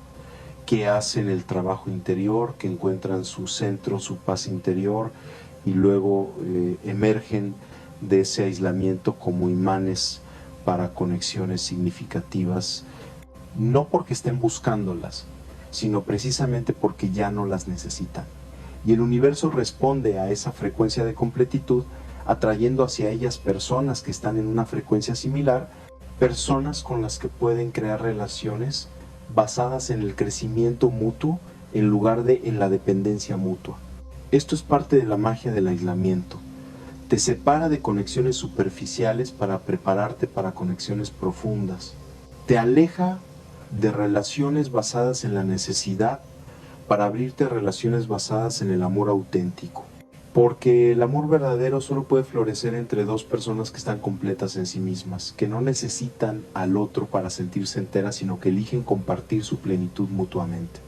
que hacen el trabajo interior, que encuentran su centro, su paz interior y luego emergen de ese aislamiento como imanes para conexiones significativas, no porque estén buscándolas, sino precisamente porque ya no las necesitan. Y el universo responde a esa frecuencia de completitud atrayendo hacia ellas personas que están en una frecuencia similar, personas con las que pueden crear relaciones basadas en el crecimiento mutuo en lugar de en la dependencia mutua. Esto es parte de la magia del aislamiento. Te separa de conexiones superficiales para prepararte para conexiones profundas. Te aleja de relaciones basadas en la necesidad para abrirte a relaciones basadas en el amor auténtico. Porque el amor verdadero solo puede florecer entre dos personas que están completas en sí mismas, que no necesitan al otro para sentirse enteras, sino que eligen compartir su plenitud mutuamente.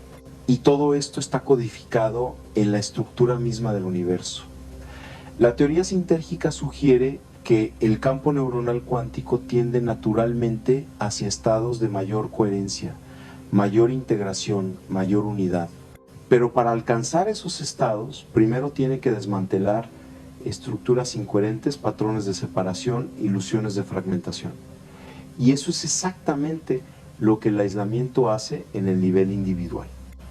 Y todo esto está codificado en la estructura misma del universo. La teoría sintérgica sugiere que el campo neuronal cuántico tiende naturalmente hacia estados de mayor coherencia, mayor integración, mayor unidad. Pero para alcanzar esos estados, primero tiene que desmantelar estructuras incoherentes, patrones de separación, ilusiones de fragmentación. Y eso es exactamente lo que el aislamiento hace en el nivel individual.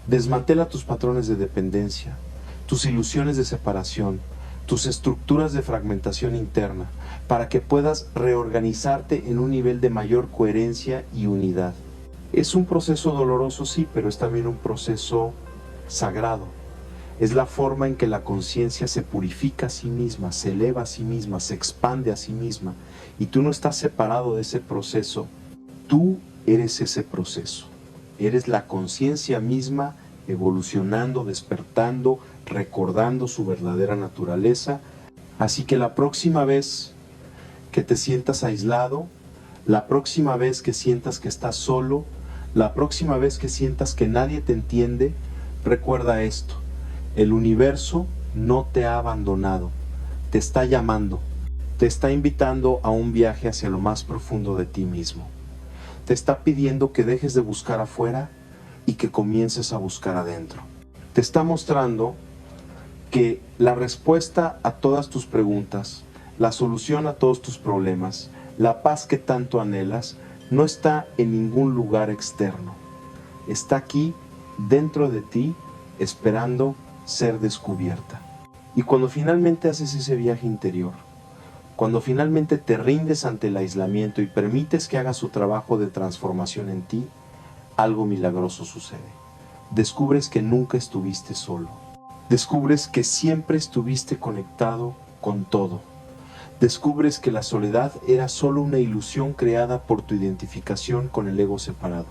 Desmantela tus patrones de dependencia, tus ilusiones de separación, tus estructuras de fragmentación interna, para que puedas reorganizarte en un nivel de mayor coherencia y unidad. Es un proceso doloroso, sí, pero es también un proceso sagrado. Es la forma en que la conciencia se purifica a sí misma, se eleva a sí misma, se expande a sí misma, y tú no estás separado de ese proceso. Tú eres ese proceso. Eres la conciencia misma evolucionando, despertando, recordando su verdadera naturaleza. Así que la próxima vez que te sientas aislado, la próxima vez que sientas que estás solo, la próxima vez que sientas que nadie te entiende, recuerda esto: el universo no te ha abandonado, te está llamando, te está invitando a un viaje hacia lo más profundo de ti mismo. Te está pidiendo que dejes de buscar afuera y que comiences a buscar adentro. Te está mostrando que la respuesta a todas tus preguntas, la solución a todos tus problemas, la paz que tanto anhelas, no está en ningún lugar externo. Está aquí, dentro de ti, esperando ser descubierta. Y cuando finalmente haces ese viaje interior, cuando finalmente te rindes ante el aislamiento y permites que haga su trabajo de transformación en ti, algo milagroso sucede. Descubres que nunca estuviste solo. Descubres que siempre estuviste conectado con todo. Descubres que la soledad era solo una ilusión creada por tu identificación con el ego separado.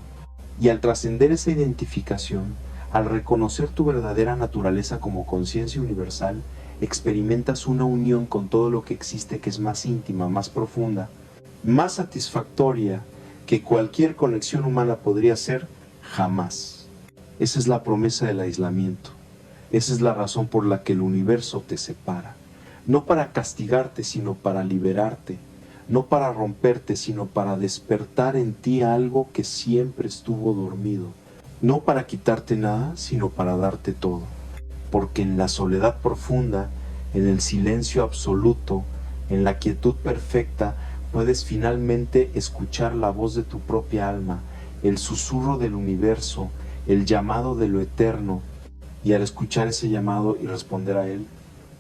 Y al trascender esa identificación, al reconocer tu verdadera naturaleza como conciencia universal, experimentas una unión con todo lo que existe que es más íntima, más profunda, más satisfactoria que cualquier conexión humana podría ser jamás. Esa es la promesa del aislamiento. Esa es la razón por la que el universo te separa. No para castigarte, sino para liberarte. No para romperte, sino para despertar en ti algo que siempre estuvo dormido. No para quitarte nada, sino para darte todo. Porque en la soledad profunda, en el silencio absoluto, en la quietud perfecta, puedes finalmente escuchar la voz de tu propia alma, el susurro del universo, el llamado de lo eterno. Y al escuchar ese llamado y responder a él,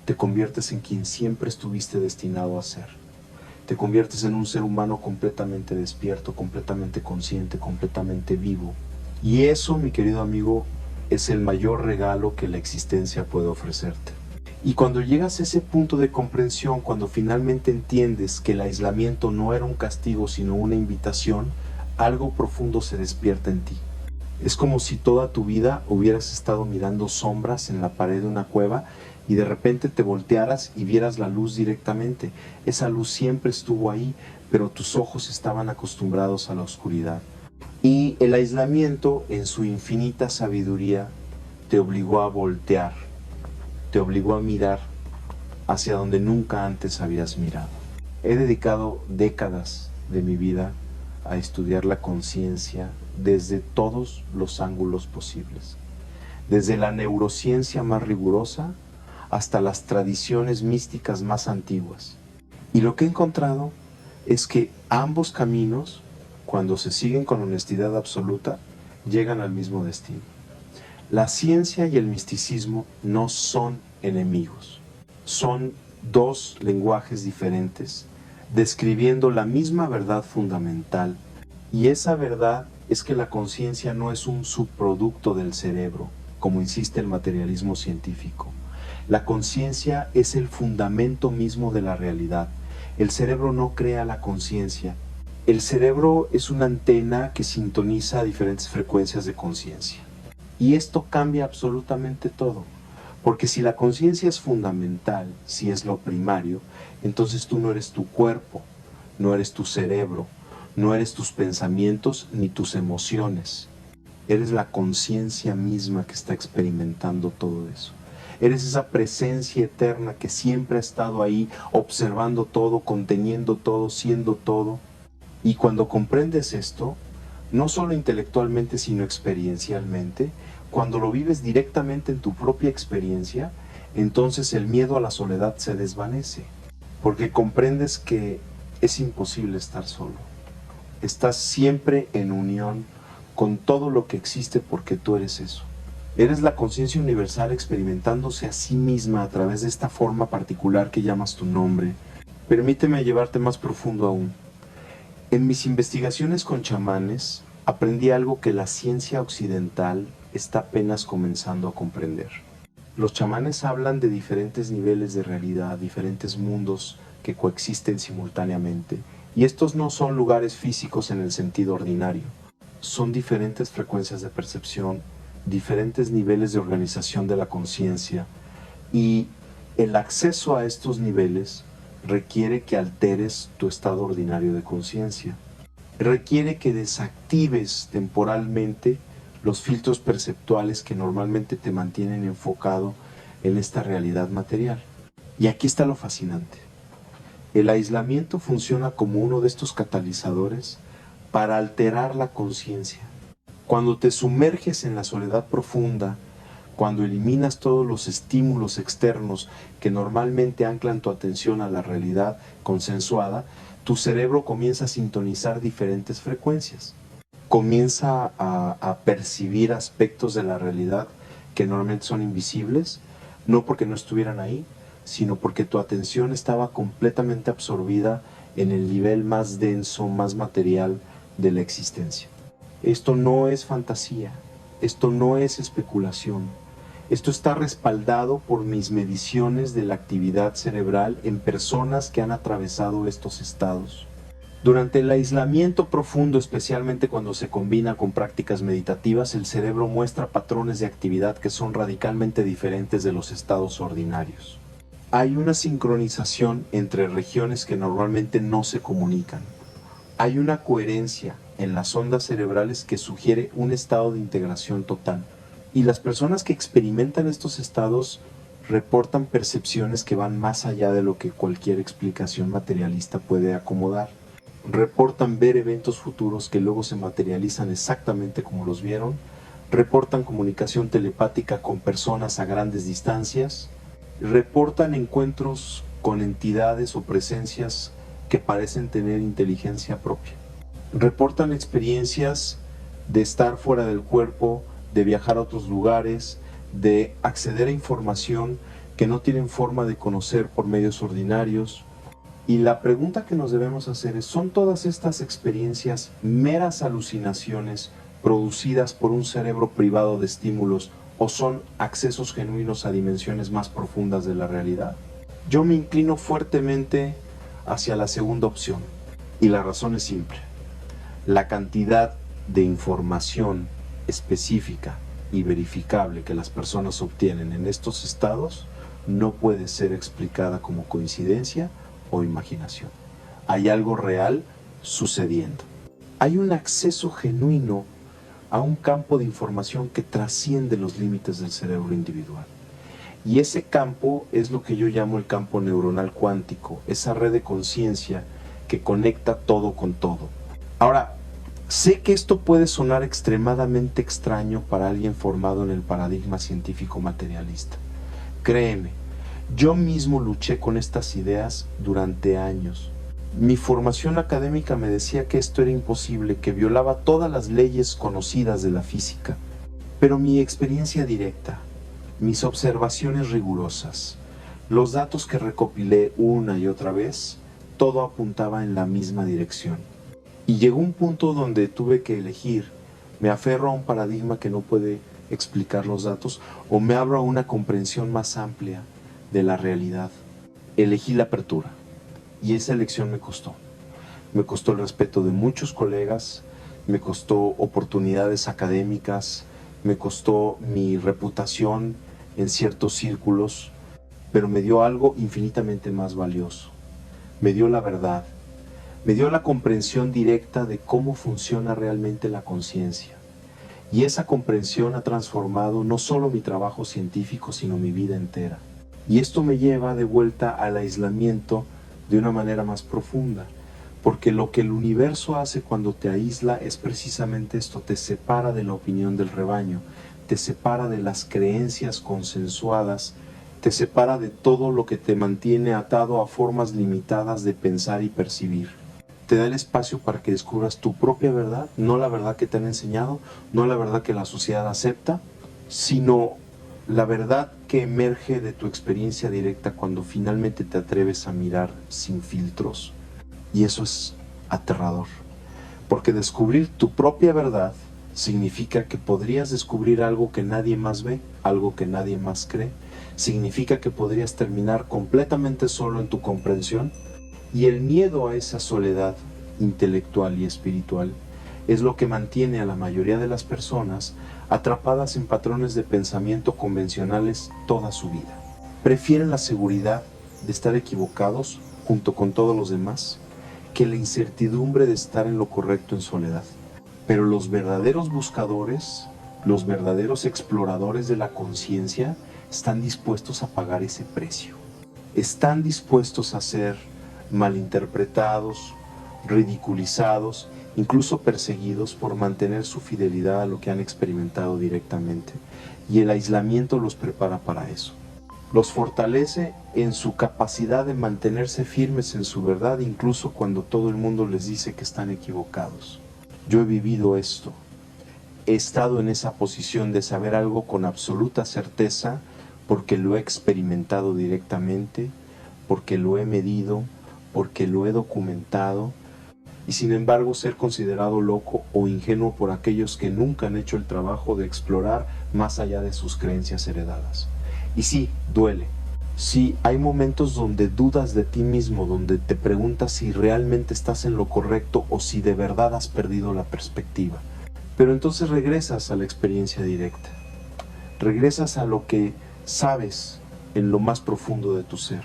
te conviertes en quien siempre estuviste destinado a ser. Te conviertes en un ser humano completamente despierto, completamente consciente, completamente vivo. Y eso, mi querido amigo, es el mayor regalo que la existencia puede ofrecerte. Y cuando llegas a ese punto de comprensión, cuando finalmente entiendes que el aislamiento no era un castigo, sino una invitación, algo profundo se despierta en ti. Es como si toda tu vida hubieras estado mirando sombras en la pared de una cueva y de repente te voltearas y vieras la luz directamente. Esa luz siempre estuvo ahí, pero tus ojos estaban acostumbrados a la oscuridad. Y el aislamiento, en su infinita sabiduría, te obligó a voltear, te obligó a mirar hacia donde nunca antes habías mirado. He dedicado décadas de mi vida a estudiar la conciencia desde todos los ángulos posibles, desde la neurociencia más rigurosa hasta las tradiciones místicas más antiguas. Y lo que he encontrado es que ambos caminos, cuando se siguen con honestidad absoluta, llegan al mismo destino. La ciencia y el misticismo no son enemigos, son dos lenguajes diferentes, describiendo la misma verdad fundamental, y esa verdad es que la conciencia no es un subproducto del cerebro, como insiste el materialismo científico. La conciencia es el fundamento mismo de la realidad. El cerebro no crea la conciencia. El cerebro es una antena que sintoniza a diferentes frecuencias de conciencia. Y esto cambia absolutamente todo. Porque si la conciencia es fundamental, si es lo primario, entonces tú no eres tu cuerpo, no eres tu cerebro, no eres tus pensamientos ni tus emociones. Eres la conciencia misma que está experimentando todo eso. Eres esa presencia eterna que siempre ha estado ahí, observando todo, conteniendo todo, siendo todo. Y cuando comprendes esto, no solo intelectualmente, sino experiencialmente, cuando lo vives directamente en tu propia experiencia, entonces el miedo a la soledad se desvanece, porque comprendes que es imposible estar solo. Estás siempre en unión con todo lo que existe porque tú eres eso. Eres la conciencia universal experimentándose a sí misma a través de esta forma particular que llamas tu nombre. Permíteme llevarte más profundo aún. En mis investigaciones con chamanes, aprendí algo que la ciencia occidental está apenas comenzando a comprender. Los chamanes hablan de diferentes niveles de realidad, diferentes mundos que coexisten simultáneamente. Y estos no son lugares físicos en el sentido ordinario. Son diferentes frecuencias de percepción, diferentes niveles de organización de la conciencia. Y el acceso a estos niveles requiere que alteres tu estado ordinario de conciencia. Requiere que desactives temporalmente los filtros perceptuales que normalmente te mantienen enfocado en esta realidad material. Y aquí está lo fascinante. El aislamiento funciona como uno de estos catalizadores para alterar la conciencia. Cuando te sumerges en la soledad profunda, Cuando eliminas todos los estímulos externos que normalmente anclan tu atención a la realidad consensuada, tu cerebro comienza a sintonizar diferentes frecuencias. Comienza a percibir aspectos de la realidad que normalmente son invisibles, no porque no estuvieran ahí, sino porque tu atención estaba completamente absorbida en el nivel más denso, más material de la existencia. Esto no es fantasía, esto no es especulación, esto está respaldado por mis mediciones de la actividad cerebral en personas que han atravesado estos estados. Durante el aislamiento profundo, especialmente cuando se combina con prácticas meditativas, el cerebro muestra patrones de actividad que son radicalmente diferentes de los estados ordinarios. Hay una sincronización entre regiones que normalmente no se comunican. Hay una coherencia en las ondas cerebrales que sugiere un estado de integración total. Y las personas que experimentan estos estados reportan percepciones que van más allá de lo que cualquier explicación materialista puede acomodar. Reportan ver eventos futuros que luego se materializan exactamente como los vieron. Reportan comunicación telepática con personas a grandes distancias. Reportan encuentros con entidades o presencias que parecen tener inteligencia propia. Reportan experiencias de estar fuera del cuerpo, de viajar a otros lugares, de acceder a información que no tienen forma de conocer por medios ordinarios. Y la pregunta que nos debemos hacer es, ¿son todas estas experiencias meras alucinaciones producidas por un cerebro privado de estímulos o son accesos genuinos a dimensiones más profundas de la realidad? Yo me inclino fuertemente hacia la segunda opción, y la razón es simple. La cantidad de información específica y verificable que las personas obtienen en estos estados no puede ser explicada como coincidencia o imaginación. Hay algo real sucediendo. Hay un acceso genuino a un campo de información que trasciende los límites del cerebro individual. Y ese campo es lo que yo llamo el campo neuronal cuántico, esa red de conciencia que conecta todo con todo. Ahora, sé que esto puede sonar extremadamente extraño para alguien formado en el paradigma científico materialista. Créeme, yo mismo luché con estas ideas durante años. Mi formación académica me decía que esto era imposible, que violaba todas las leyes conocidas de la física. Pero mi experiencia directa, mis observaciones rigurosas, los datos que recopilé una y otra vez, todo apuntaba en la misma dirección. Y llegó un punto donde tuve que elegir, me aferro a un paradigma que no puede explicar los datos o me abro a una comprensión más amplia de la realidad. Elegí la apertura y esa elección me costó. Me costó el respeto de muchos colegas, me costó oportunidades académicas, me costó mi reputación en ciertos círculos, pero me dio algo infinitamente más valioso. Me dio la verdad, me dio la comprensión directa de cómo funciona realmente la conciencia. Y esa comprensión ha transformado no solo mi trabajo científico, sino mi vida entera. Y esto me lleva de vuelta al aislamiento de una manera más profunda, porque lo que el universo hace cuando te aísla es precisamente esto, te separa de la opinión del rebaño, te separa de las creencias consensuadas, te separa de todo lo que te mantiene atado a formas limitadas de pensar y percibir. Te da el espacio para que descubras tu propia verdad, no la verdad que te han enseñado, no la verdad que la sociedad acepta, sino la verdad que emerge de tu experiencia directa cuando finalmente te atreves a mirar sin filtros. Y eso es aterrador, porque descubrir tu propia verdad significa que podrías descubrir algo que nadie más ve, algo que nadie más cree, significa que podrías terminar completamente solo en tu comprensión, y el miedo a esa soledad intelectual y espiritual es lo que mantiene a la mayoría de las personas atrapadas en patrones de pensamiento convencionales toda su vida. Prefieren la seguridad de estar equivocados junto con todos los demás que la incertidumbre de estar en lo correcto en soledad. Pero los verdaderos buscadores, los verdaderos exploradores de la conciencia están dispuestos a pagar ese precio. Están dispuestos a ser malinterpretados, ridiculizados incluso perseguidos por mantener su fidelidad a lo que han experimentado directamente, y el aislamiento los prepara para eso. Los fortalece en su capacidad de mantenerse firmes en su verdad, incluso cuando todo el mundo les dice que están equivocados. Yo he vivido esto. He estado en esa posición de saber algo con absoluta certeza porque lo he experimentado directamente, porque lo he medido, porque lo he documentado, y sin embargo ser considerado loco o ingenuo por aquellos que nunca han hecho el trabajo de explorar más allá de sus creencias heredadas. Y sí, duele. Sí, hay momentos donde dudas de ti mismo, donde te preguntas si realmente estás en lo correcto o si de verdad has perdido la perspectiva. Pero entonces regresas a la experiencia directa. Regresas a lo que sabes en lo más profundo de tu ser.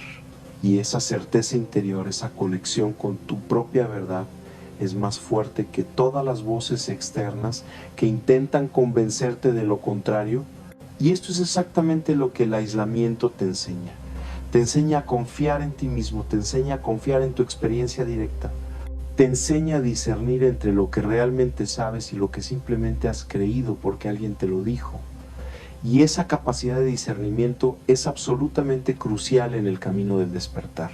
Y esa certeza interior, esa conexión con tu propia verdad, es más fuerte que todas las voces externas que intentan convencerte de lo contrario. Y esto es exactamente lo que el aislamiento te enseña. Te enseña a confiar en ti mismo, te enseña a confiar en tu experiencia directa. Te enseña a discernir entre lo que realmente sabes y lo que simplemente has creído porque alguien te lo dijo. Y esa capacidad de discernimiento es absolutamente crucial en el camino del despertar.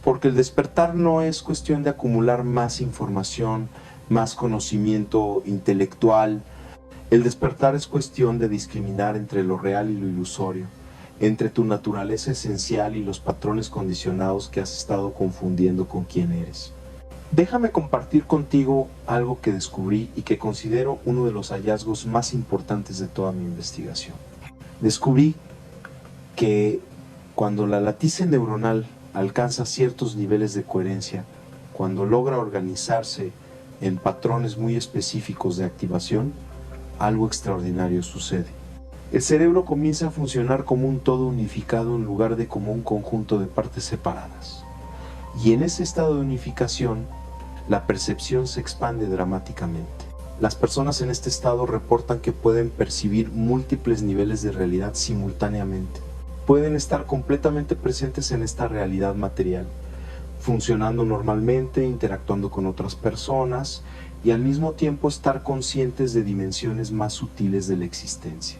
Porque el despertar no es cuestión de acumular más información, más conocimiento intelectual. El despertar es cuestión de discriminar entre lo real y lo ilusorio, entre tu naturaleza esencial y los patrones condicionados que has estado confundiendo con quién eres. Déjame compartir contigo algo que descubrí y que considero uno de los hallazgos más importantes de toda mi investigación. Descubrí que cuando la latice neuronal alcanza ciertos niveles de coherencia, cuando logra organizarse en patrones muy específicos de activación, algo extraordinario sucede. El cerebro comienza a funcionar como un todo unificado en lugar de como un conjunto de partes separadas. Y en ese estado de unificación, la percepción se expande dramáticamente. Las personas en este estado reportan que pueden percibir múltiples niveles de realidad simultáneamente. Pueden estar completamente presentes en esta realidad material, funcionando normalmente, interactuando con otras personas y al mismo tiempo estar conscientes de dimensiones más sutiles de la existencia.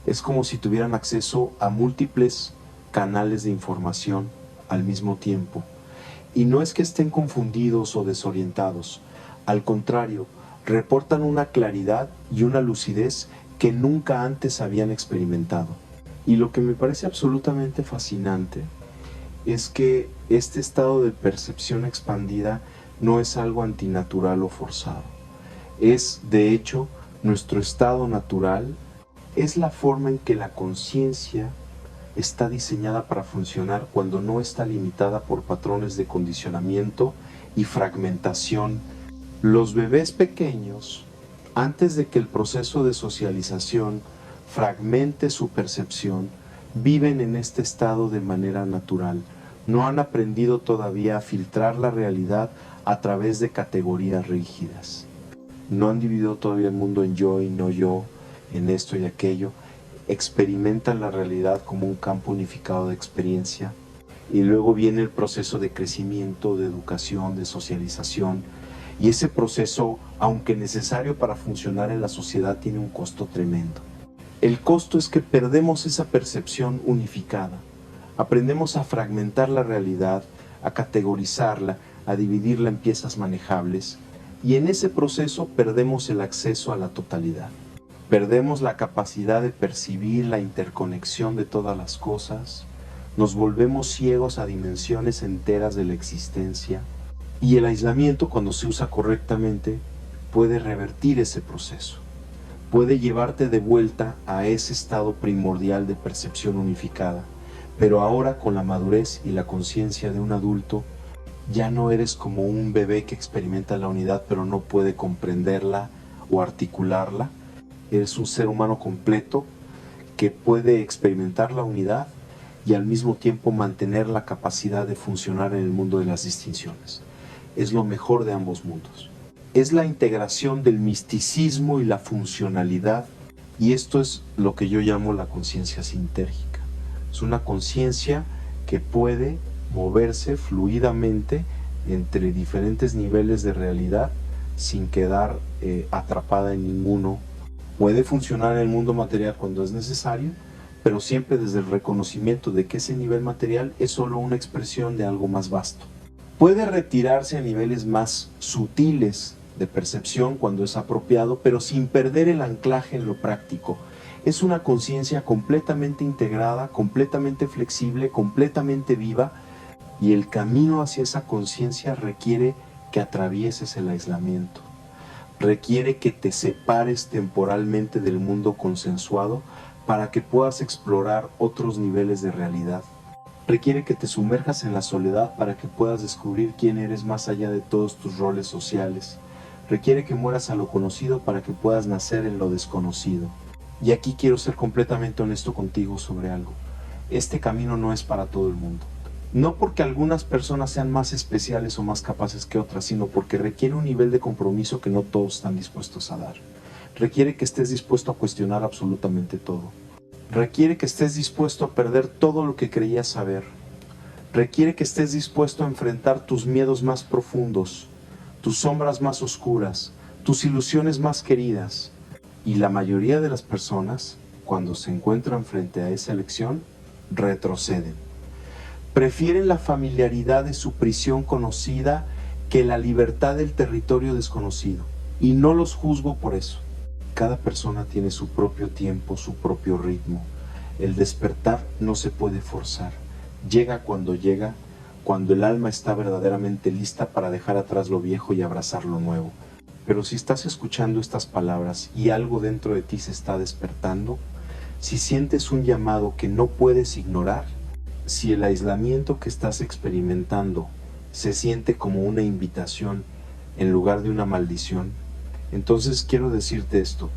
Es como si tuvieran acceso a múltiples canales de información al mismo tiempo. Y no es que estén confundidos o desorientados, al contrario, reportan una claridad y una lucidez que nunca antes habían experimentado. Y lo que me parece absolutamente fascinante es que este estado de percepción expandida no es algo antinatural o forzado. Es, de hecho, nuestro estado natural, es la forma en que la conciencia está diseñada para funcionar cuando no está limitada por patrones de condicionamiento y fragmentación. Los bebés pequeños, antes de que el proceso de socialización fragmente su percepción, viven en este estado de manera natural. No han aprendido todavía a filtrar la realidad a través de categorías rígidas. No han dividido todavía el mundo en yo y no yo, en esto y aquello. Experimentan la realidad como un campo unificado de experiencia y luego viene el proceso de crecimiento, de educación, de socialización, y ese proceso, aunque necesario para funcionar en la sociedad, tiene un costo tremendo. El costo es que perdemos esa percepción unificada, aprendemos a fragmentar la realidad, a categorizarla, a dividirla en piezas manejables, y en ese proceso perdemos el acceso a la totalidad. Perdemos la capacidad de percibir la interconexión de todas las cosas, nos volvemos ciegos a dimensiones enteras de la existencia, y el aislamiento, cuando se usa correctamente, puede revertir ese proceso, puede llevarte de vuelta a ese estado primordial de percepción unificada, pero ahora con la madurez y la conciencia de un adulto, ya no eres como un bebé que experimenta la unidad pero no puede comprenderla o articularla. Eres un ser humano completo que puede experimentar la unidad y al mismo tiempo mantener la capacidad de funcionar en el mundo de las distinciones. Es lo mejor de ambos mundos. Es la integración del misticismo y la funcionalidad, y esto es lo que yo llamo la conciencia sintérgica. Es una conciencia que puede moverse fluidamente entre diferentes niveles de realidad sin quedar atrapada en ninguno. Puede funcionar en el mundo material cuando es necesario, pero siempre desde el reconocimiento de que ese nivel material es solo una expresión de algo más vasto. Puede retirarse a niveles más sutiles de percepción cuando es apropiado, pero sin perder el anclaje en lo práctico. Es una conciencia completamente integrada, completamente flexible, completamente viva, y el camino hacia esa conciencia requiere que atravieses el aislamiento. Requiere que te separes temporalmente del mundo consensuado para que puedas explorar otros niveles de realidad. Requiere que te sumerjas en la soledad para que puedas descubrir quién eres más allá de todos tus roles sociales. Requiere que mueras a lo conocido para que puedas nacer en lo desconocido. Y aquí quiero ser completamente honesto contigo sobre algo. Este camino no es para todo el mundo. No porque algunas personas sean más especiales o más capaces que otras, sino porque requiere un nivel de compromiso que no todos están dispuestos a dar. Requiere que estés dispuesto a cuestionar absolutamente todo. Requiere que estés dispuesto a perder todo lo que creías saber. Requiere que estés dispuesto a enfrentar tus miedos más profundos, tus sombras más oscuras, tus ilusiones más queridas. Y la mayoría de las personas, cuando se encuentran frente a esa elección, retroceden. Prefieren la familiaridad de su prisión conocida que la libertad del territorio desconocido. Y no los juzgo por eso. Cada persona tiene su propio tiempo, su propio ritmo. El despertar no se puede forzar. Llega, cuando el alma está verdaderamente lista para dejar atrás lo viejo y abrazar lo nuevo. Pero si estás escuchando estas palabras y algo dentro de ti se está despertando, si sientes un llamado que no puedes ignorar, si el aislamiento que estás experimentando se siente como una invitación en lugar de una maldición, entonces quiero decirte esto: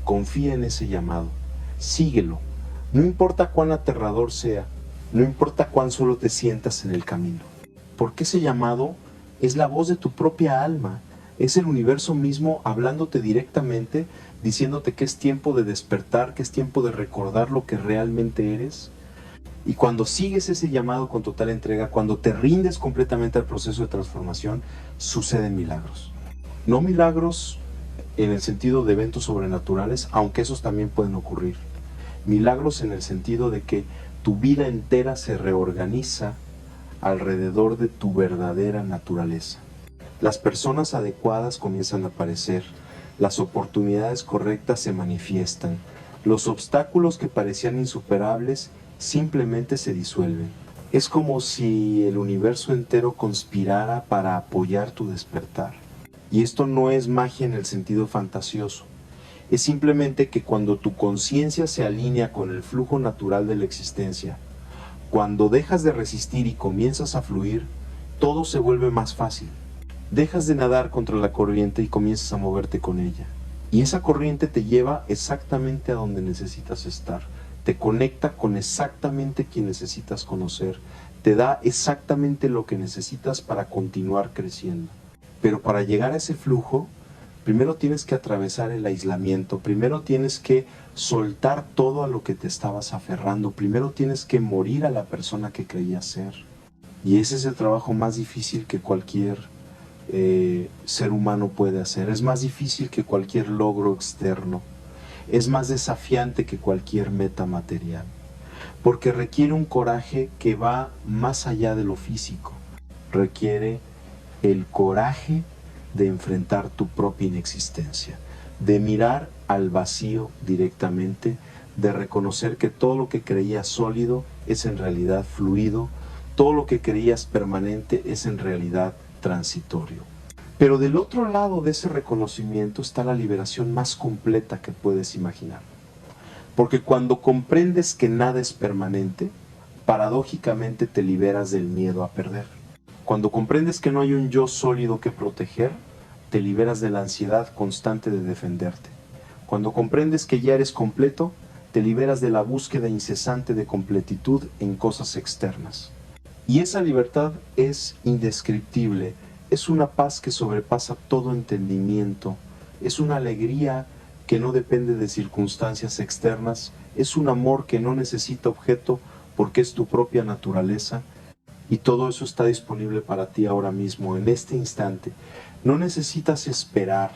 confía en ese llamado, síguelo, no importa cuán aterrador sea, no importa cuán solo te sientas en el camino, porque ese llamado es la voz de tu propia alma, es el universo mismo hablándote directamente, diciéndote que es tiempo de despertar, que es tiempo de recordar lo que realmente eres. Y cuando sigues ese llamado con total entrega, cuando te rindes completamente al proceso de transformación, suceden milagros. No milagros en el sentido de eventos sobrenaturales, aunque esos también pueden ocurrir. Milagros en el sentido de que tu vida entera se reorganiza alrededor de tu verdadera naturaleza. Las personas adecuadas comienzan a aparecer, las oportunidades correctas se manifiestan, los obstáculos que parecían insuperables simplemente se disuelven. Es como si el universo entero conspirara para apoyar tu despertar. Y esto no es magia en el sentido fantasioso. Es simplemente que cuando tu conciencia se alinea con el flujo natural de la existencia, cuando dejas de resistir y comienzas a fluir, todo se vuelve más fácil. Dejas de nadar contra la corriente y comienzas a moverte con ella. Y esa corriente te lleva exactamente a donde necesitas estar. Te conecta con exactamente quien necesitas conocer. Te da exactamente lo que necesitas para continuar creciendo. Pero para llegar a ese flujo, primero tienes que atravesar el aislamiento. Primero tienes que soltar todo a lo que te estabas aferrando. Primero tienes que morir a la persona que creías ser. Y ese es el trabajo más difícil que cualquier ser humano puede hacer. Es más difícil que cualquier logro externo. Es más desafiante que cualquier meta material, porque requiere un coraje que va más allá de lo físico. Requiere el coraje de enfrentar tu propia inexistencia, de mirar al vacío directamente, de reconocer que todo lo que creías sólido es en realidad fluido, todo lo que creías permanente es en realidad transitorio. Pero del otro lado de ese reconocimiento está la liberación más completa que puedes imaginar. Porque cuando comprendes que nada es permanente, paradójicamente te liberas del miedo a perder. Cuando comprendes que no hay un yo sólido que proteger, te liberas de la ansiedad constante de defenderte. Cuando comprendes que ya eres completo, te liberas de la búsqueda incesante de completitud en cosas externas. Y esa libertad es indescriptible. Es una paz que sobrepasa todo entendimiento, es una alegría que no depende de circunstancias externas, es un amor que no necesita objeto porque es tu propia naturaleza, y todo eso está disponible para ti ahora mismo, en este instante. No necesitas esperar,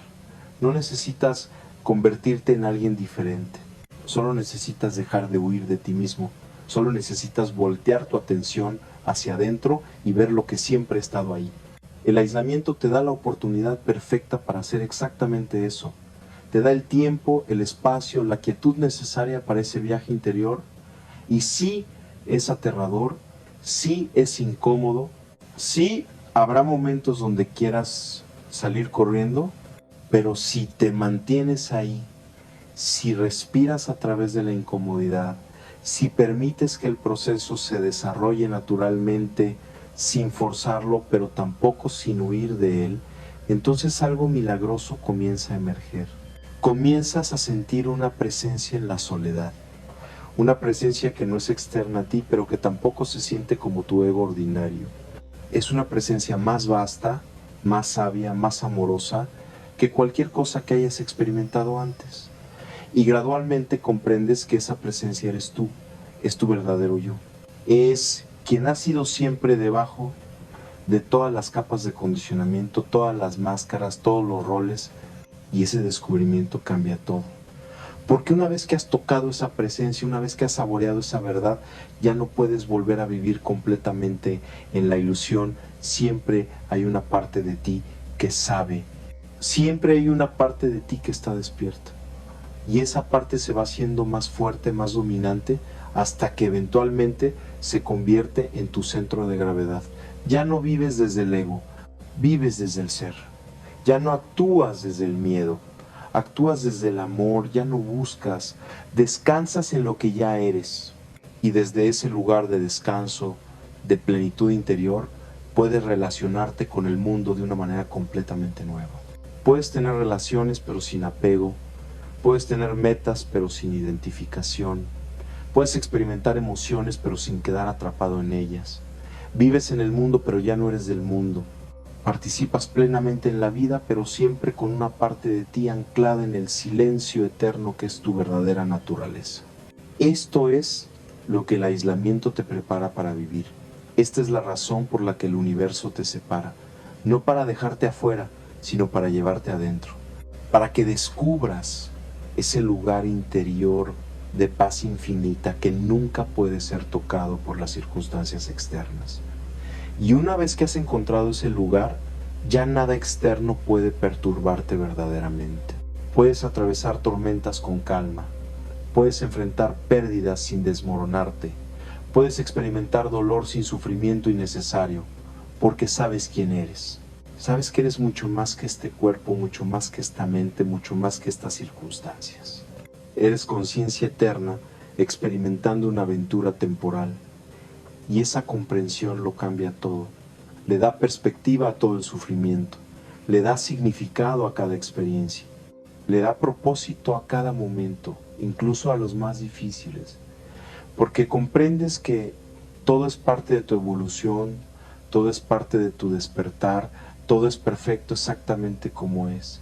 no necesitas convertirte en alguien diferente. Solo necesitas dejar de huir de ti mismo. Solo necesitas voltear tu atención hacia adentro y ver lo que siempre ha estado ahí. El aislamiento te da la oportunidad perfecta para hacer exactamente eso. Te da el tiempo, el espacio, la quietud necesaria para ese viaje interior. Y sí es aterrador, sí es incómodo, sí habrá momentos donde quieras salir corriendo, pero si te mantienes ahí, si respiras a través de la incomodidad, si permites que el proceso se desarrolle naturalmente, sin forzarlo, pero tampoco sin huir de él, entonces algo milagroso comienza a emerger. Comienzas a sentir una presencia en la soledad, una presencia que no es externa a ti, pero que tampoco se siente como tu ego ordinario. Es una presencia más vasta, más sabia, más amorosa que cualquier cosa que hayas experimentado antes. Y gradualmente comprendes que esa presencia eres tú, es tu verdadero yo. Es quien ha sido siempre debajo de todas las capas de condicionamiento, todas las máscaras, todos los roles, y ese descubrimiento cambia todo. Porque una vez que has tocado esa presencia, una vez que has saboreado esa verdad, ya no puedes volver a vivir completamente en la ilusión. Siempre hay una parte de ti que sabe. Siempre hay una parte de ti que está despierta. Y esa parte se va haciendo más fuerte, más dominante, hasta que eventualmente se convierte en tu centro de gravedad. Ya no vives desde el ego, vives desde el ser. Ya no actúas desde el miedo, actúas desde el amor, ya no buscas, descansas en lo que ya eres. Y desde ese lugar de descanso, de plenitud interior, puedes relacionarte con el mundo de una manera completamente nueva. Puedes tener relaciones pero sin apego, puedes tener metas pero sin identificación, puedes experimentar emociones pero sin quedar atrapado en ellas. Vives en el mundo pero ya no eres del mundo. Participas plenamente en la vida, pero siempre con una parte de ti anclada en el silencio eterno que es tu verdadera naturaleza. Esto es lo que el aislamiento te prepara para vivir. Esta es la razón por la que el universo te separa. No para dejarte afuera, sino para llevarte adentro. Para que descubras ese lugar interior de paz infinita que nunca puede ser tocado por las circunstancias externas. Y una vez que has encontrado ese lugar, ya nada externo puede perturbarte verdaderamente. Puedes atravesar tormentas con calma, puedes enfrentar pérdidas sin desmoronarte, puedes experimentar dolor sin sufrimiento innecesario, porque sabes quién eres. Sabes que eres mucho más que este cuerpo, mucho más que esta mente, mucho más que estas circunstancias. Eres conciencia eterna experimentando una aventura temporal. Y esa comprensión lo cambia todo, le da perspectiva a todo el sufrimiento, le da significado a cada experiencia, le da propósito a cada momento, incluso a los más difíciles, porque comprendes que todo es parte de tu evolución, todo es parte de tu despertar, todo es perfecto exactamente como es.